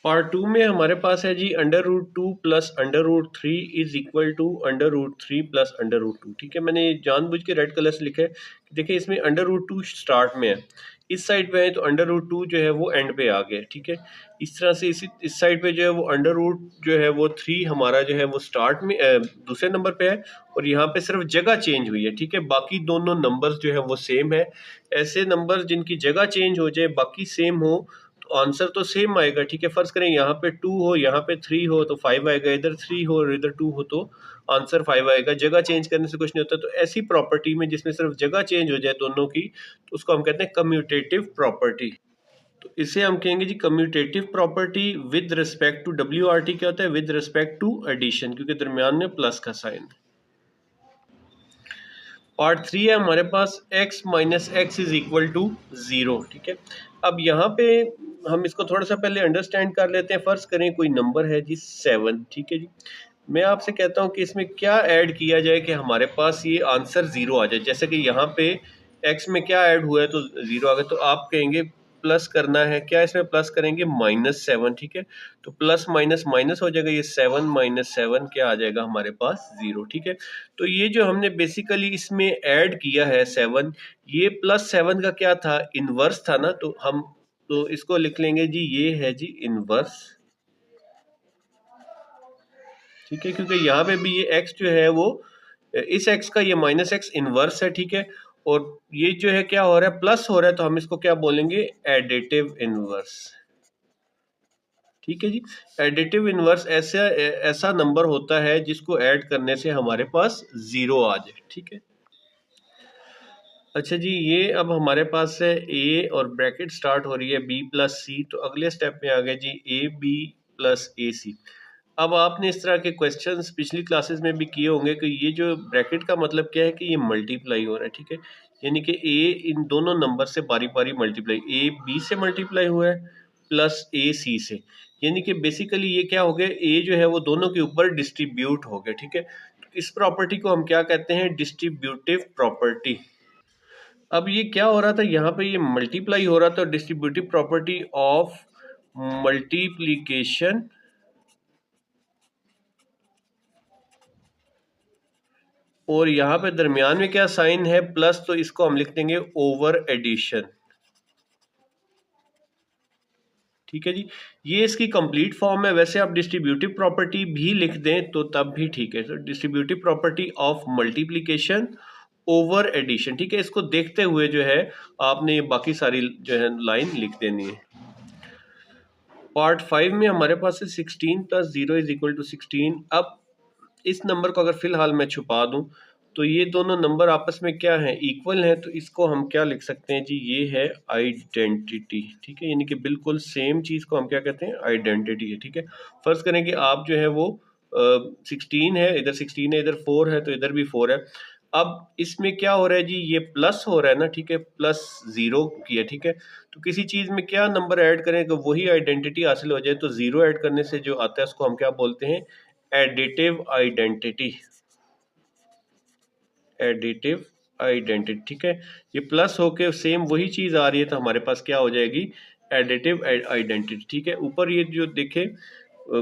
पार्ट 2 में हमारे पास है जी √2 plus √3 is equal to √3 plus √2, ठीक है। मैंने जानबूझ के रेड कलर से लिखा है, देखिए इसमें √2 स्टार्ट में है, इस साइड पे है तो √2 जो है वो एंड पे आ गया, ठीक है। इस तरह से इस साइड पे जो है वो √ जो है वो 3 हमारा जो है वो स्टार्ट में दूसरे नंबर पे है, और यहाँ पे सिर्फ जगह चेंज हुई है, ठीक है। बाकी दोनों नंबर्स जो है वो सेम है। ऐसे नंबर जिनकी जगह चेंज हो जाए बाकी सेम हो तो आंसर तो सेम आएगा, ठीक है। फर्ज करें यहाँ पे 2 हो, यहाँ पे 3 हो तो 5 आएगा, इधर 3 हो और इधर 2 हो तो आंसर 5 आएगा। जगह चेंज करने से कुछ नहीं होता। तो ऐसी प्रॉपर्टी में जिसमें सिर्फ जगह चेंज हो जाए दोनों की, तो उसको हम कहते हैं कम्यूटेटिव प्रॉपर्टी। तो इसे हम कहेंगे जी commutative property with respect to WRT क्या होता है, विद रिस्पेक्ट टू एडिशन, क्योंकि दरमियान में प्लस का साइन। पार्ट 3 है हमारे पास x minus x is equal to 0, ठीक है। अब यहाँ पे हम इसको थोड़ा सा पहले अंडरस्टैंड कर लेते हैं। फर्ज करें कोई नंबर है जी 7, ठीक है जी। मैं आपसे कहता हूँ कि इसमें क्या ऐड किया जाए कि हमारे पास ये आंसर 0 आ जाए। जैसे कि यहाँ पे x में क्या ऐड हुआ है तो 0 आ गया, तो आप कहेंगे प्लस करना है, क्या इसमें प्लस करेंगे -7, ठीक है। तो प्लस माइनस माइनस हो जाएगा, ये 7 - 7 क्या आ जाएगा हमारे पास 0, ठीक है। तो ये जो हमने बेसिकली इसमें ऐड किया है 7, ये +7 का क्या था, इनवर्स था ना। तो हम तो इसको लिख लेंगे जी, ये है जी इनवर्स, ठीक है। क्योंकि यहाँ पे भी ये x जो है वो इस x का ये -x इनवर्स है, ठीक है। और ये जो है क्या हो रहा है, प्लस हो रहा है, तो हम इसको क्या बोलेंगे, एडिटिव इनवर्स, ठीक है जी। एडिटिव इनवर्स ऐसा ऐसा नंबर होता है जिसको ऐड करने से हमारे पास 0 आ जाए, ठीक है। अच्छा जी, ये अब हमारे पास है a और ब्रैकेट स्टार्ट हो रही है b + c, तो अगले स्टेप में आ गया जी ab + ac। अब आपने इस तरह के क्वेश्चंस पिछली क्लासेस में भी किए होंगे कि ये जो ब्रैकेट का मतलब क्या है कि ये मल्टीप्लाई हो रहा है, ठीक है। यानी कि a इन दोनों नंबर से बारी बारी मल्टीप्लाई, a b से मल्टीप्लाई हुआ है प्लस a c से, यानी कि बेसिकली ये क्या हो गया, a जो है वो दोनों के ऊपर डिस्ट्रीब्यूट हो गया, ठीक है। तो इस प्रॉपर्टी को हम क्या कहते हैं, डिस्ट्रीब्यूटिव प्रॉपर्टी। अब ये क्या हो रहा था, यहाँ पे ये मल्टीप्लाई हो रहा था, डिस्ट्रीब्यूटिव प्रॉपर्टी ऑफ मल्टीप्लीकेशन और यहाँ पे दरमियान में क्या साइन है, प्लस, तो इसको हम लिख देंगे ओवर एडिशन, ठीक है जी। ये इसकी कंप्लीट फॉर्म है। वैसे आप डिस्ट्रीब्यूटिव प्रॉपर्टी भी लिख दें तो तब भी ठीक है। तो distributive property of multiplication over addition, ठीक है। इसको देखते हुए जो है आपने ये बाकी सारी जो है लाइन लिख देनी है। पार्ट 5 में हमारे पास है 16 + 0 = 16। अब इस नंबर को अगर फिलहाल मैं छुपा दूं तो ये दोनों नंबर आपस में क्या है, इक्वल हैं। तो इसको हम क्या लिख सकते हैं जी, ये है आइडेंटिटी, ठीक है। यानी कि बिल्कुल सेम चीज को हम क्या कहते हैं, आइडेंटिटी है, ठीक है। फर्ज करें कि आप जो है वो 16 है, इधर 16 है, इधर 4 है, तो इधर भी 4 है। अब इसमें क्या हो रहा है जी, ये प्लस हो रहा है ना, ठीक है, +0 किया, ठीक है। तो किसी चीज में क्या नंबर ऐड करें कि वही आइडेंटिटी हासिल हो जाए, तो 0 ऐड करने से जो आता है उसको हम क्या बोलते हैं, एडिटिव आइडेंटिटी, एडिटिव आइडेंटिटी, ठीक है। ये प्लस होके सेम वही चीज आ रही है तो हमारे पास क्या हो जाएगी, एडिटिव आइडेंटिटी, ठीक है। ऊपर ये जो देखे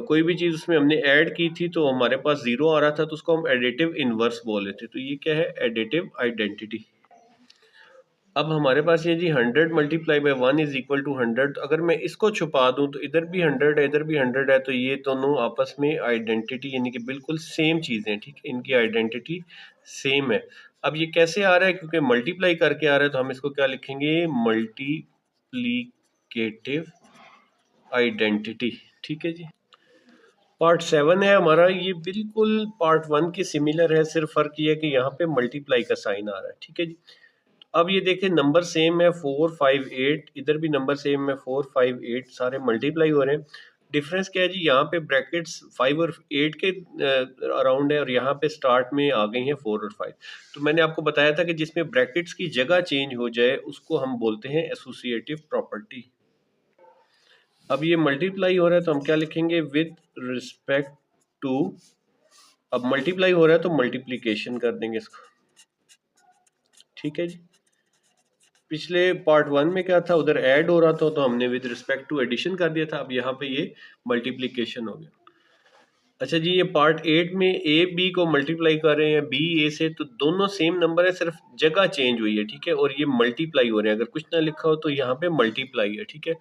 कोई भी चीज उसमें हमने ऐड की थी तो हमारे पास 0 आ रहा था, तो उसको हम एडिटिव इनवर्स बोल रहे थे। तो ये क्या है, एडिटिव आइडेंटिटी। अब हमारे पास ये जी 100 × 1 = 100। अगर मैं इसको छुपा दूं तो इधर भी 100 है, इधर भी 100 है, तो ये दोनों आपस में आइडेंटिटी यानी कि बिल्कुल सेम चीजें, ठीक है। इनकी आइडेंटिटी सेम है। अब ये कैसे आ रहा है, क्योंकि मल्टीप्लाई करके आ रहा है, तो हम इसको क्या लिखेंगे, मल्टीप्लीकेटिव आइडेंटिटी, ठीक है जी। पार्ट 7 है हमारा, ये बिल्कुल पार्ट 1 के सिमिलर है, सिर्फ फर्क ये है कि यहाँ पे मल्टीप्लाई का साइन आ रहा है, ठीक है जी। अब ये देखें नंबर सेम है 4 5 8, इधर भी नंबर सेम है 4 5 8, सारे मल्टीप्लाई हो रहे हैं। डिफरेंस क्या है जी, यहाँ पे ब्रैकेट्स 5 और 8 के अराउंड है और यहाँ पे स्टार्ट में आ गई हैं 4 और 5। तो मैंने आपको बताया था कि जिसमें ब्रैकेट्स की जगह चेंज हो जाए उसको हम बोलते हैं एसोसिएटिव प्रॉपर्टी। अब ये मल्टीप्लाई हो रहा है तो हम क्या लिखेंगे, विद रिस्पेक्ट टू अब मल्टीप्लाई हो रहा है तो मल्टीप्लीकेशन कर देंगे इसको, ठीक है जी। पिछले पार्ट 1 में क्या था, उधर ऐड हो रहा था तो हमने विद रिस्पेक्ट टू एडिशन कर दिया था, अब यहाँ पे ये मल्टीप्लीकेशन हो गया। अच्छा जी, ये पार्ट 8 में ए बी को मल्टीप्लाई कर रहे हैं बी ए से, तो दोनों सेम नंबर है, सिर्फ जगह चेंज हुई है, ठीक है, और ये मल्टीप्लाई हो रहे हैं। अगर कुछ ना लिखा हो तो यहाँ पे मल्टीप्लाई है, ठीक है।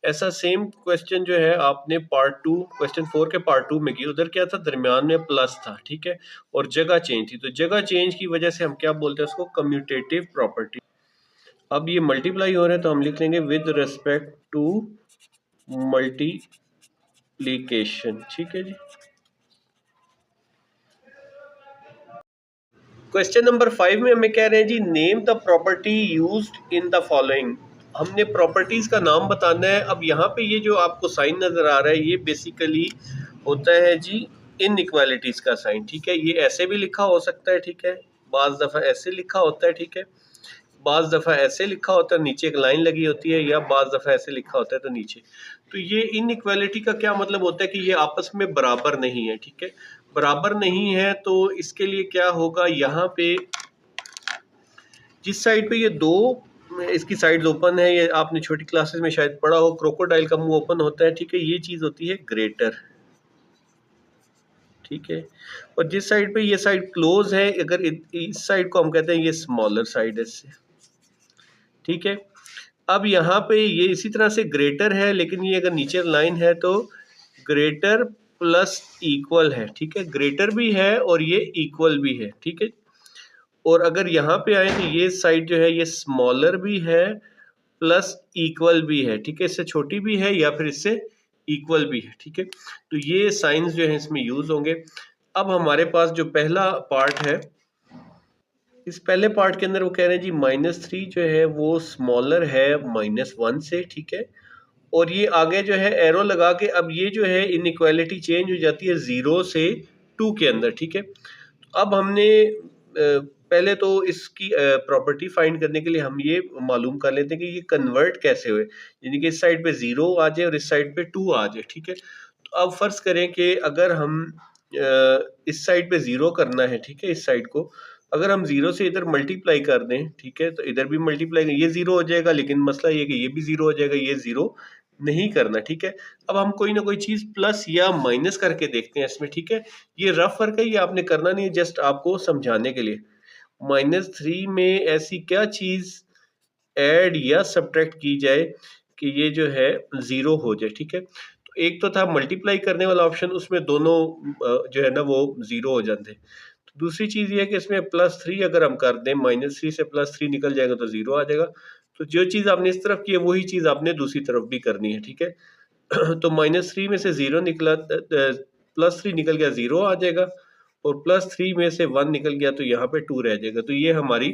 ऐसा सेम क्वेश्चन जो है आपने पार्ट 2 क्वेश्चन 4 के पार्ट 2 में किया, उधर क्या था, दरमियान में प्लस था, ठीक है, और जगह चेंज थी, तो जगह चेंज की वजह से हम क्या बोलते हैं उसको, कम्यूटेटिव प्रॉपर्टी। अब ये मल्टीप्लाई हो रहे हैं तो हम लिख लेंगे विद रिस्पेक्ट टू मल्टीप्लीकेशन, ठीक है जी। क्वेश्चन नंबर 5 में हमें कह रहे हैं जी, name the property used in the following. हमने प्रॉपर्टीज का नाम बताना है। अब यहाँ पे ये जो आपको साइन नजर आ रहा है, ये बेसिकली होता है जी इनइक्वालिटीज का साइन, ठीक है। ये ऐसे भी लिखा हो सकता है, ठीक है, बाज दफा ऐसे लिखा होता है, ठीक है, बाज दफा ऐसे लिखा होता है, नीचे एक लाइन लगी होती है, या बाज दफा ऐसे लिखा होता है तो नीचे। तो ये इनइक्वालिटी का क्या मतलब होता है कि ये आपस में बराबर नहीं है, ठीक है। बराबर नहीं है तो इसके लिए क्या होगा, यहाँ पे जिस साइड पे ये दो इसकी साइड्स ओपन है, ये आपने छोटी क्लासेस में शायद पढ़ा हो, क्रोकोडाइल का मुंह ओपन होता है, ठीक है, ये चीज होती है ग्रेटर, ठीक है। और जिस साइड पे ये साइड क्लोज है, अगर इस साइड को हम कहते हैं ये स्मॉलर साइड है इससे, ठीक है। अब यहाँ पे ये इसी तरह से ग्रेटर है, लेकिन ये अगर नीचे लाइन है तो ग्रेटर प्लस इक्वल है, ठीक है, ग्रेटर भी है और ये इक्वल भी है, ठीक है। और अगर यहाँ पे आए तो ये साइड जो है ये स्मॉलर भी है प्लस इक्वल भी है, ठीक है, इससे छोटी भी है या फिर इससे इक्वल भी है, ठीक है। तो ये साइंस जो है इसमें यूज होंगे। अब हमारे पास जो पहला पार्ट है, इस पहले पार्ट के अंदर वो कह रहे हैं जी -3 जो है वो स्मॉलर है -1 से, ठीक है। और ये आगे जो है एरो लगा के, अब ये जो है इनइक्वालिटी चेंज हो जाती है 0 से 2 के अंदर, ठीक है। अब हमने पहले तो इसकी प्रॉपर्टी फाइंड करने के लिए हम ये मालूम कर लेते हैं कि ये कन्वर्ट कैसे हुए, यानी कि इस साइड पे 0 आ जाए और इस साइड पे 2 आ जाए, ठीक है। तो अब फर्ज करें कि अगर हम इस साइड पे 0 करना है, ठीक है, इस साइड को अगर हम 0 से इधर मल्टीप्लाई कर दें, ठीक है, तो इधर भी मल्टीप्लाई, ये 0 हो जाएगा, लेकिन मसला ये कि ये भी 0 हो जाएगा, ये 0 नहीं करना, ठीक है। अब हम कोई ना कोई चीज प्लस या माइनस करके देखते हैं इसमें, ठीक है। ये रफ वर्क है, ये आपने करना नहीं है, जस्ट आपको समझाने के लिए। -3 में ऐसी क्या चीज ऐड या सब्ट्रैक्ट की जाए कि ये जो है 0 हो जाए, ठीक है। तो एक तो था मल्टीप्लाई करने वाला ऑप्शन, उसमें दोनों जो है ना वो 0 हो जाते। तो दूसरी चीज ये है कि इसमें +3 अगर हम कर दें, -3 से +3 निकल जाएगा तो 0 आ जाएगा। तो जो चीज आपने इस तरफ की है वही चीज आपने दूसरी तरफ भी करनी है, ठीक है। तो -3 में से 0 निकला, +3 निकल गया, 0 आ जाएगा, और +3 में से 1 निकल गया तो यहाँ पे 2 रह जाएगा। तो ये हमारी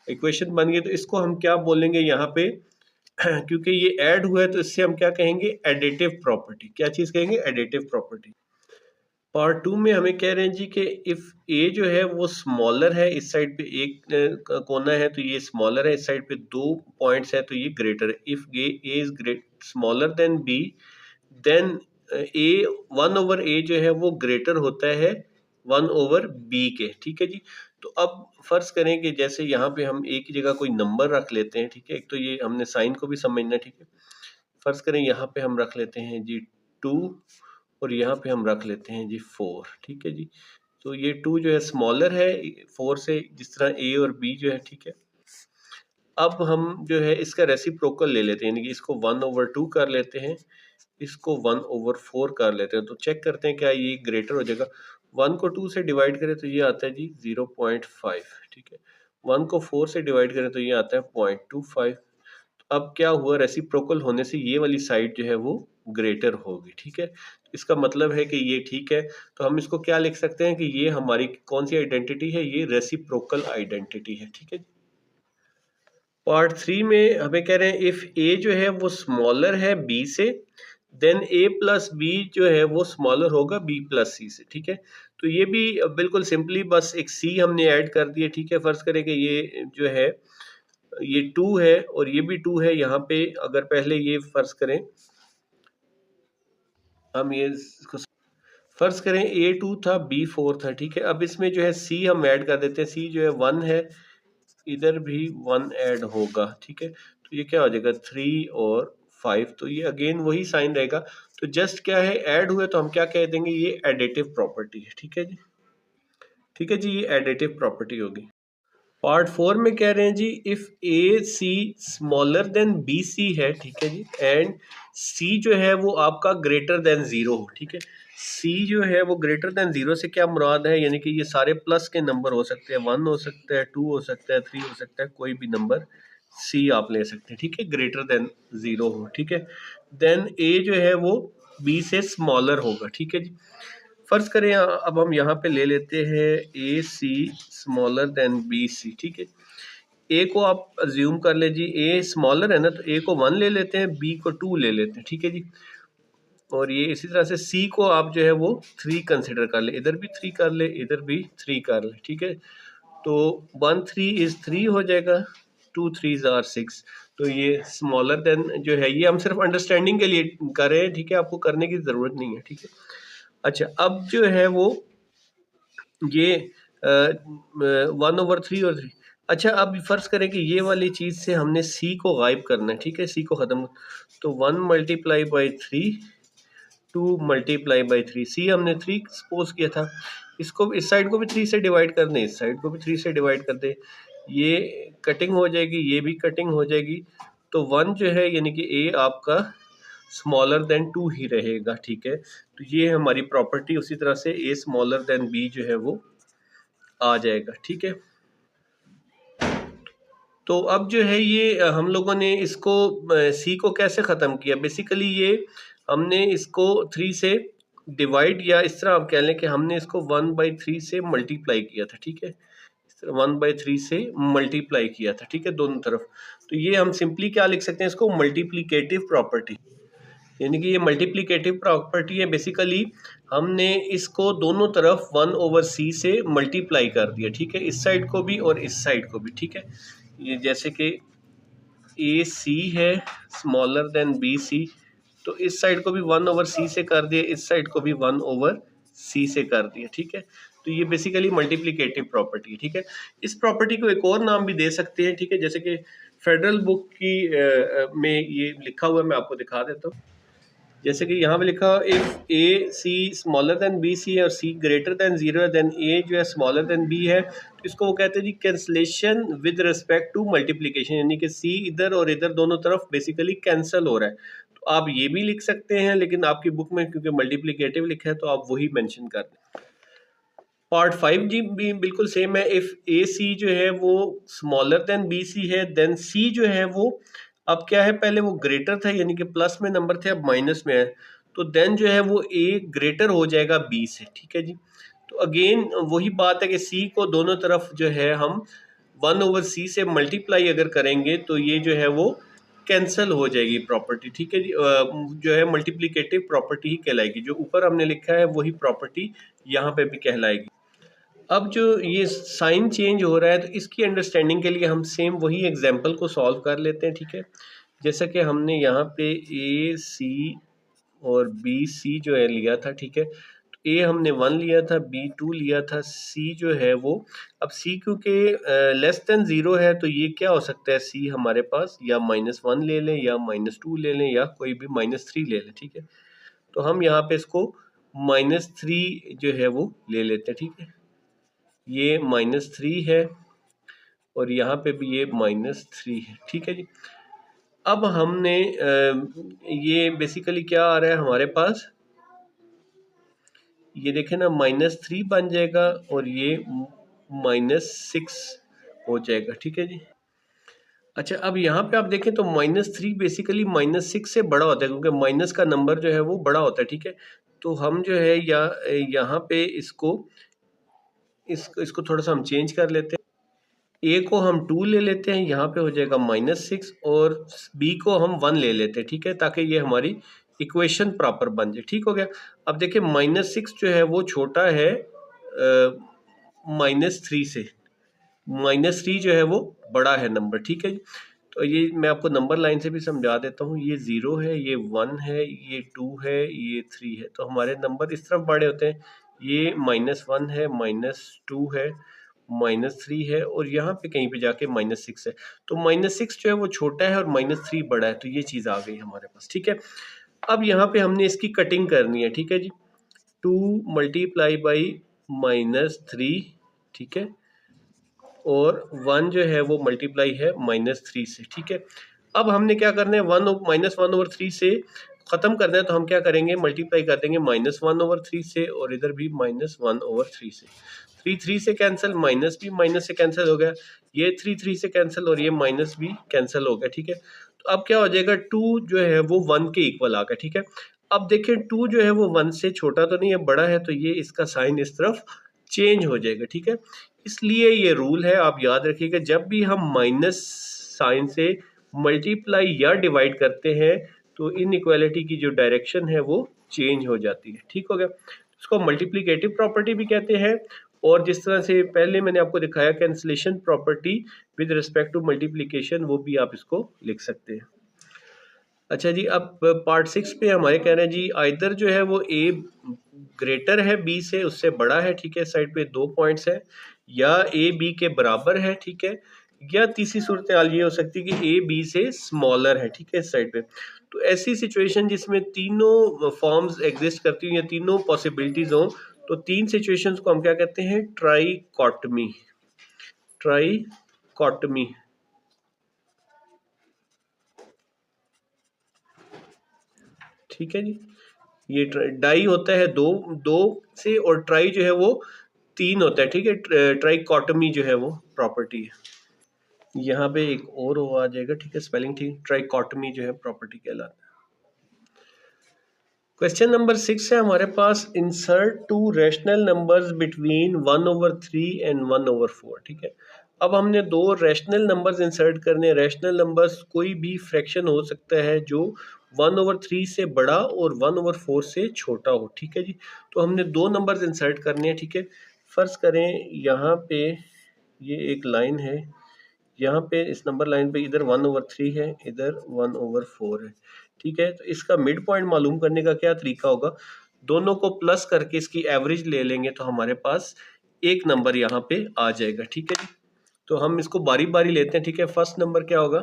इक्वेशन बन गई। तो इसको हम क्या बोलेंगे यहाँ पे, क्योंकि ये ऐड हुआ है तो इससे हम क्या कहेंगे, एडिटिव प्रॉपर्टी। क्या चीज कहेंगे, एडिटिव प्रॉपर्टी। पार्ट 2 में हमें कह रहे हैं जी कि इफ ए जो है वो स्मॉलर है, इस साइड पे एक कोना है तो ये स्मॉलर है, इस साइड पे 2 पॉइंट्स है तो ये ग्रेटर है। If a is great smaller than b, then a 1/a जो है वो ग्रेटर होता है 1/b के, ठीक है जी। तो अब फर्ज करें कि जैसे यहाँ पे हम एक ही जगह कोई नंबर रख लेते हैं, ठीक है, एक तो ये हमने साइन को भी समझना, ठीक है। फर्ज करें यहाँ पे हम रख लेते हैं जी 2, और यहाँ पे हम रख लेते हैं जी 4, ठीक है जी। तो ये 2 जो है स्मॉलर है 4 से, जिस तरह a और b जो है, ठीक है। अब हम जो है इसका रेसिप्रोकल ले लेते हैं, यानी कि इसको 1/2 कर लेते हैं, इसको 1/4 कर लेते हैं। तो चेक करते हैं क्या ये ग्रेटर हो जाएगा। 1 को 2 से डिवाइड करें तो ये आता है जी 0.5, ठीक है। 1 को 4 से डिवाइड करें तो ये आता है 0.25। अब क्या हुआ, रेसिप्रोकल होने से ये वाली साइड जो है वो ग्रेटर होगी, ठीक है। इसका मतलब है कि ये ठीक है। तो हम इसको क्या लिख सकते हैं कि ये हमारी कौन सी आइडेंटिटी है, ये रेसिप्रोकल आइडेंटिटी है, ठीक है। पार्ट 3 में हमें कह रहे हैं इफ ए जो है वो स्मॉलर है बी से, देन ए प्लस बी जो है वो स्मॉलर होगा बी प्लस सी से, ठीक है। तो ये भी बिल्कुल सिंपली बस एक सी हमने ऐड कर दिया, ठीक है। फर्ज करें कि ये जो है ये 2 है और ये भी 2 है। यहाँ पे अगर पहले ये फर्ज करें, हम ये फर्ज करें A2 था B4 था, ठीक है। अब इसमें जो है C हम ऐड कर देते हैं, C जो है 1 है, इधर भी 1 ऐड होगा, ठीक है। तो ये क्या हो जाएगा 3 और 5, तो ये अगेन वही साइन रहेगा। तो जस्ट क्या है ऐड हुए तो हम क्या कह देंगे, ये एडिटिव प्रॉपर्टी है, ठीक है जी। ठीक है जी, ये एडिटिव प्रॉपर्टी होगी। पार्ट 4 में कह रहे हैं जी, if a c smaller than b c है, ठीक है जी, एंड सी जो है वो आपका ग्रेटर देन 0 हो, ठीक है। सी जो है वो ग्रेटर देन 0 से क्या मुराद है, यानी कि ये सारे प्लस के नंबर हो सकते हैं, 1 हो सकता है, 2 हो सकता है, 3 हो सकता है, कोई भी नंबर सी आप ले सकते हैं, ठीक है, ग्रेटर देन 0 हो, ठीक है। देन ए जो है वो बी से स्मॉलर होगा, ठीक है जी। फर्ज करें अब हम यहाँ पे ले लेते हैं ए सी स्मॉलर देन बी सी, ठीक है। ए को आप अज्यूम कर ले जी, ए स्मॉलर है ना, तो ए को 1 ले लेते हैं, बी को 2 ले लेते हैं, ठीक है जी। और ये इसी तरह से सी को आप जो है वो 3 कंसिडर कर ले, इधर भी 3 कर ले, इधर भी 3 कर ले, ठीक है। तो 1 3 इज 3 हो जाएगा, 2 3 आर 6। तो ये स्मॉलर देन जो है, ये हम सिर्फ अंडरस्टैंडिंग के लिए कर रहे हैं, ठीक है, आपको करने की ज़रूरत नहीं है, ठीक है। अच्छा, अब जो है वो ये 1/3 और 3। अच्छा, अब फर्ज करें कि ये वाली चीज़ से हमने सी को गायब करना है, ठीक है, सी को ख़त्म। तो 1 मल्टीप्लाई बाई 3, 2 मल्टीप्लाई बाई 3, सी हमने 3 सपोज किया था, इसको इस साइड को भी 3 से डिवाइड कर दें, इस साइड को भी 3 से डिवाइड कर दें, ये कटिंग हो जाएगी, ये भी कटिंग हो जाएगी। तो 1 जो है यानी कि ए आपका स्मॉलर देन 2 ही रहेगा, ठीक है। तो ये हमारी प्रॉपर्टी, उसी तरह से ए स्मॉलर देन बी जो है वो आ जाएगा, ठीक है। तो अब जो है ये हम लोगों ने इसको सी को कैसे ख़त्म किया, बेसिकली ये हमने इसको 3 से डिवाइड, या इस तरह आप कह लें कि हमने इसको 1/3 से मल्टीप्लाई किया था, ठीक है, इस तरह 1/3 से मल्टीप्लाई किया था, ठीक है, दोनों तरफ। तो ये हम सिंपली क्या लिख सकते हैं, इसको मल्टीप्लिकेटिव प्रॉपर्टी, यानी कि ये मल्टीप्लिकेटिव प्रॉपर्टी है। बेसिकली हमने इसको दोनों तरफ 1/c से मल्टीप्लाई कर दिया, ठीक है, इस साइड को भी और इस साइड को भी, ठीक है। ये जैसे कि ए सी है स्मॉलर देन बी सी, तो इस साइड को भी 1/c से कर दिया, इस साइड को भी 1/c से कर दिया, ठीक है। तो ये बेसिकली मल्टीप्लिकेटिव प्रॉपर्टी है, ठीक है। इस प्रॉपर्टी को एक और नाम भी दे सकते हैं, ठीक है, जैसे कि फेडरल बुक की में ये लिखा हुआ है, मैं आपको दिखा देता हूँ। जैसे कि यहाँ पे लिखा, if a c smaller than b c है और सी ग्रेटर देन 0 है, देन ए जो है स्मॉलर देन बी है, तो इसको वो कहते हैं जी cancellation with respect to multiplication, यानी कि सी इधर और इधर दोनों तरफ बेसिकली कैंसिल हो रहा है। तो आप ये भी लिख सकते हैं, लेकिन आपकी बुक में क्योंकि मल्टीप्लिकेटिव लिखा है तो आप वही मेंशन कर दें। पार्ट 5 जी भी बिल्कुल सेम है, इफ ए सी जो है वो स्मॉलर देन बी सी है, देन सी जो है वो अब क्या है, पहले वो ग्रेटर था यानी कि प्लस में नंबर थे, अब माइनस में है, तो देन जो है वो ए ग्रेटर हो जाएगा बी से, ठीक है जी। तो अगेन वही बात है कि सी को दोनों तरफ जो है हम 1/c से मल्टीप्लाई अगर करेंगे तो ये जो है वो कैंसिल हो जाएगी प्रॉपर्टी, ठीक है जी। जो है मल्टीप्लिकेटिव प्रॉपर्टी ही कहलाएगी, जो ऊपर हमने लिखा है वही प्रॉपर्टी यहाँ पे भी कहलाएगी। अब जो ये साइन चेंज हो रहा है, तो इसकी अंडरस्टैंडिंग के लिए हम सेम वही एग्जांपल को सॉल्व कर लेते हैं, ठीक है। जैसा कि हमने यहाँ पे ए सी और बी सी जो है लिया था, ठीक है, तो ए हमने 1 लिया था, बी 2 लिया था, सी जो है वो, अब सी क्योंकि लेस देन 0 है, तो ये क्या हो सकता है, सी हमारे पास या -1 ले लें, या -2 ले लें, या कोई भी -3 ले लें, ठीक है। तो हम यहाँ पे इसको -3 जो है वो ले लेते हैं, ठीक है, ये -3 है और यहाँ पे भी ये -3 है, ठीक है जी। अब हमने ये बेसिकली क्या आ रहा है हमारे पास, ये देखें ना, -3 बन जाएगा और ये -6 हो जाएगा, ठीक है जी। अच्छा, अब यहाँ पे आप देखें तो -3 बेसिकली -6 से बड़ा होता है, क्योंकि माइनस का नंबर जो है वो बड़ा होता है, ठीक है। तो हम जो है यहाँ पे इसको थोड़ा सा हम चेंज कर लेते हैं। ए को हम 2 ले लेते हैं, यहाँ पे हो जाएगा -6, और बी को हम 1 ले लेते हैं, ठीक है, ताकि ये हमारी इक्वेशन प्रॉपर बन जाए, ठीक हो गया। अब देखिए -6 जो है वो छोटा है -3 से, -3 जो है वो बड़ा है नंबर, ठीक है जी। तो ये मैं आपको नंबर लाइन से भी समझा देता हूँ। ये 0 है, ये 1 है, ये 2 है, ये 3 है। तो हमारे नंबर इस तरफ बड़े होते हैं। ये -1 है, -2 है, -3 है और यहाँ पे कहीं पे जाके -6 है। तो -6 जो है वो छोटा है और -3 बड़ा है। तो ये चीज़ आ गई हमारे पास, ठीक है। अब यहाँ पे हमने इसकी कटिंग करनी है, ठीक है जी। 2 मल्टीप्लाई बाई -3, ठीक है, और 1 जो है वो मल्टीप्लाई है -3 से, ठीक है। अब हमने क्या करना है, -1/3 से खत्म करना है। तो हम क्या करेंगे, मल्टीप्लाई कर देंगे -1/3 से और इधर भी -1/3 से। 3 से कैंसिल, माइनस भी माइनस से कैंसिल हो गया, ये 3 से कैंसिल और ये माइनस भी कैंसिल हो गया, ठीक है। तो अब क्या हो जाएगा, 2 जो है वो 1 के इक्वल आ गया, ठीक है। अब देखिए 2 जो है वो 1 से छोटा तो नहीं है, बड़ा है, तो ये इसका साइन इस तरफ चेंज हो जाएगा, ठीक है। इसलिए ये रूल है, आप याद रखिएगा, जब भी हम माइनस साइन से मल्टीप्लाई या डिवाइड करते हैं तो इनइक्वालिटी की जो डायरेक्शन है वो चेंज हो जाती है, ठीक हो गया। इसको मल्टीप्लिकेटिव प्रॉपर्टी भी कहते हैं, और जिस तरह से पहले मैंने आपको दिखाया cancellation property with respect to multiplication, वो भी आप इसको लिख सकते हैं। अच्छा जी, अब पार्ट 6 पे हमारे कह रहे हैं जी, आइदर जो है वो ए ग्रेटर है बी से, उससे बड़ा है, ठीक है, साइड पे 2 पॉइंट्स है, या ए बी के बराबर है, ठीक है, या तीसरी सूरत हाल ये हो सकती है कि ए बी से स्मॉलर है, ठीक है, इस साइड पे। तो ऐसी सिचुएशन जिसमें तीनों फॉर्म्स एग्जिस्ट करती हूँ या तीनों पॉसिबिलिटीज हों, तो 3 सिचुएशंस को हम क्या कहते हैं, ट्राइकॉटमी। ट्राइकॉटमी, ठीक है जी। ये डाई होता है दो दो से, और ट्राई जो है वो 3 होता है, ठीक है। ट्राइकॉटमी जो है वो प्रॉपर्टी है। यहाँ पे एक और वो आ जाएगा, ठीक है, स्पेलिंग ठीक, ट्राइकॉटमी जो है प्रॉपर्टी कहलाता है। क्वेश्चन नंबर 6 है हमारे पास, insert 2 rational numbers between 1/3 and 1/4, ठीक है। अब हमने 2 रैशनल नंबर्स इंसर्ट करने हैं। रैशनल नंबर्स कोई भी फ्रैक्शन हो सकता है जो 1/3 से बड़ा और 1/4 से छोटा हो, ठीक है जी। तो हमने 2 नंबर्स इंसर्ट करने हैं, ठीक है। फर्ज करें यहाँ पे ये एक लाइन है, यहाँ पे इस नंबर लाइन पे इधर 1/3 है, इधर 1/4 है, ठीक है। तो इसका मिड पॉइंट मालूम करने का क्या तरीका होगा, दोनों को प्लस करके इसकी एवरेज ले लेंगे तो हमारे पास एक नंबर यहाँ पे आ जाएगा, ठीक है जी। तो हम इसको बारी बारी लेते हैं, ठीक है। फर्स्ट नंबर क्या होगा,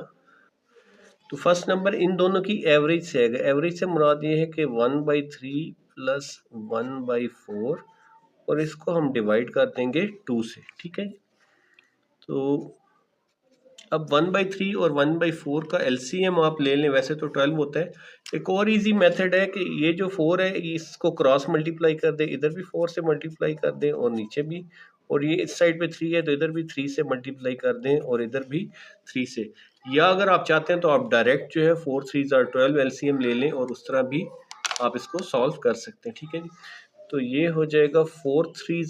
तो फर्स्ट नंबर इन दोनों की एवरेज से आएगा। एवरेज से मुराद ये है कि 1/3 प्लस 1/4, और इसको हम डिवाइड कर देंगे 2 से, ठीक है। तो अब 1/3 और 1/4 का एलसीएम आप ले लें, वैसे तो 12 होता है। एक और इजी मेथड है कि ये जो 4 है इसको क्रॉस मल्टीप्लाई कर दें, इधर भी 4 से मल्टीप्लाई कर दें और नीचे भी, और ये इस साइड पे 3 है तो इधर भी 3 से मल्टीप्लाई कर दें और इधर भी 3 से। या अगर आप चाहते हैं तो आप डायरेक्ट जो है 4 3 12 एलसीएम ले लें और उस तरह भी आप इसको सॉल्व कर सकते हैं, ठीक है जी। तो ये हो जाएगा 4 3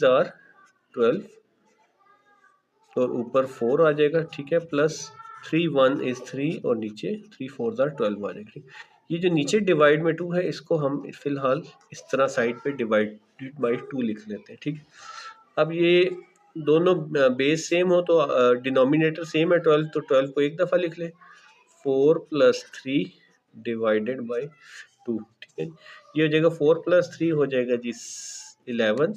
12 और ऊपर 4 आ जाएगा, ठीक है, प्लस 3 1 इज 3 और नीचे 3 4 12 आ जाएगा, ठीक। ये जो नीचे डिवाइड में 2 है इसको हम फिलहाल इस तरह साइड पे डिवाइडेड बाई 2 लिख लेते हैं, ठीक। अब ये दोनों बेस सेम हो तो डिनोमिनेटर सेम है 12, तो 12 को एक दफ़ा लिख ले, 4 + 3 डिवाइडेड बाई 2, ठीक है। ये हो जाएगा 4 + 3 हो जाएगा जी 11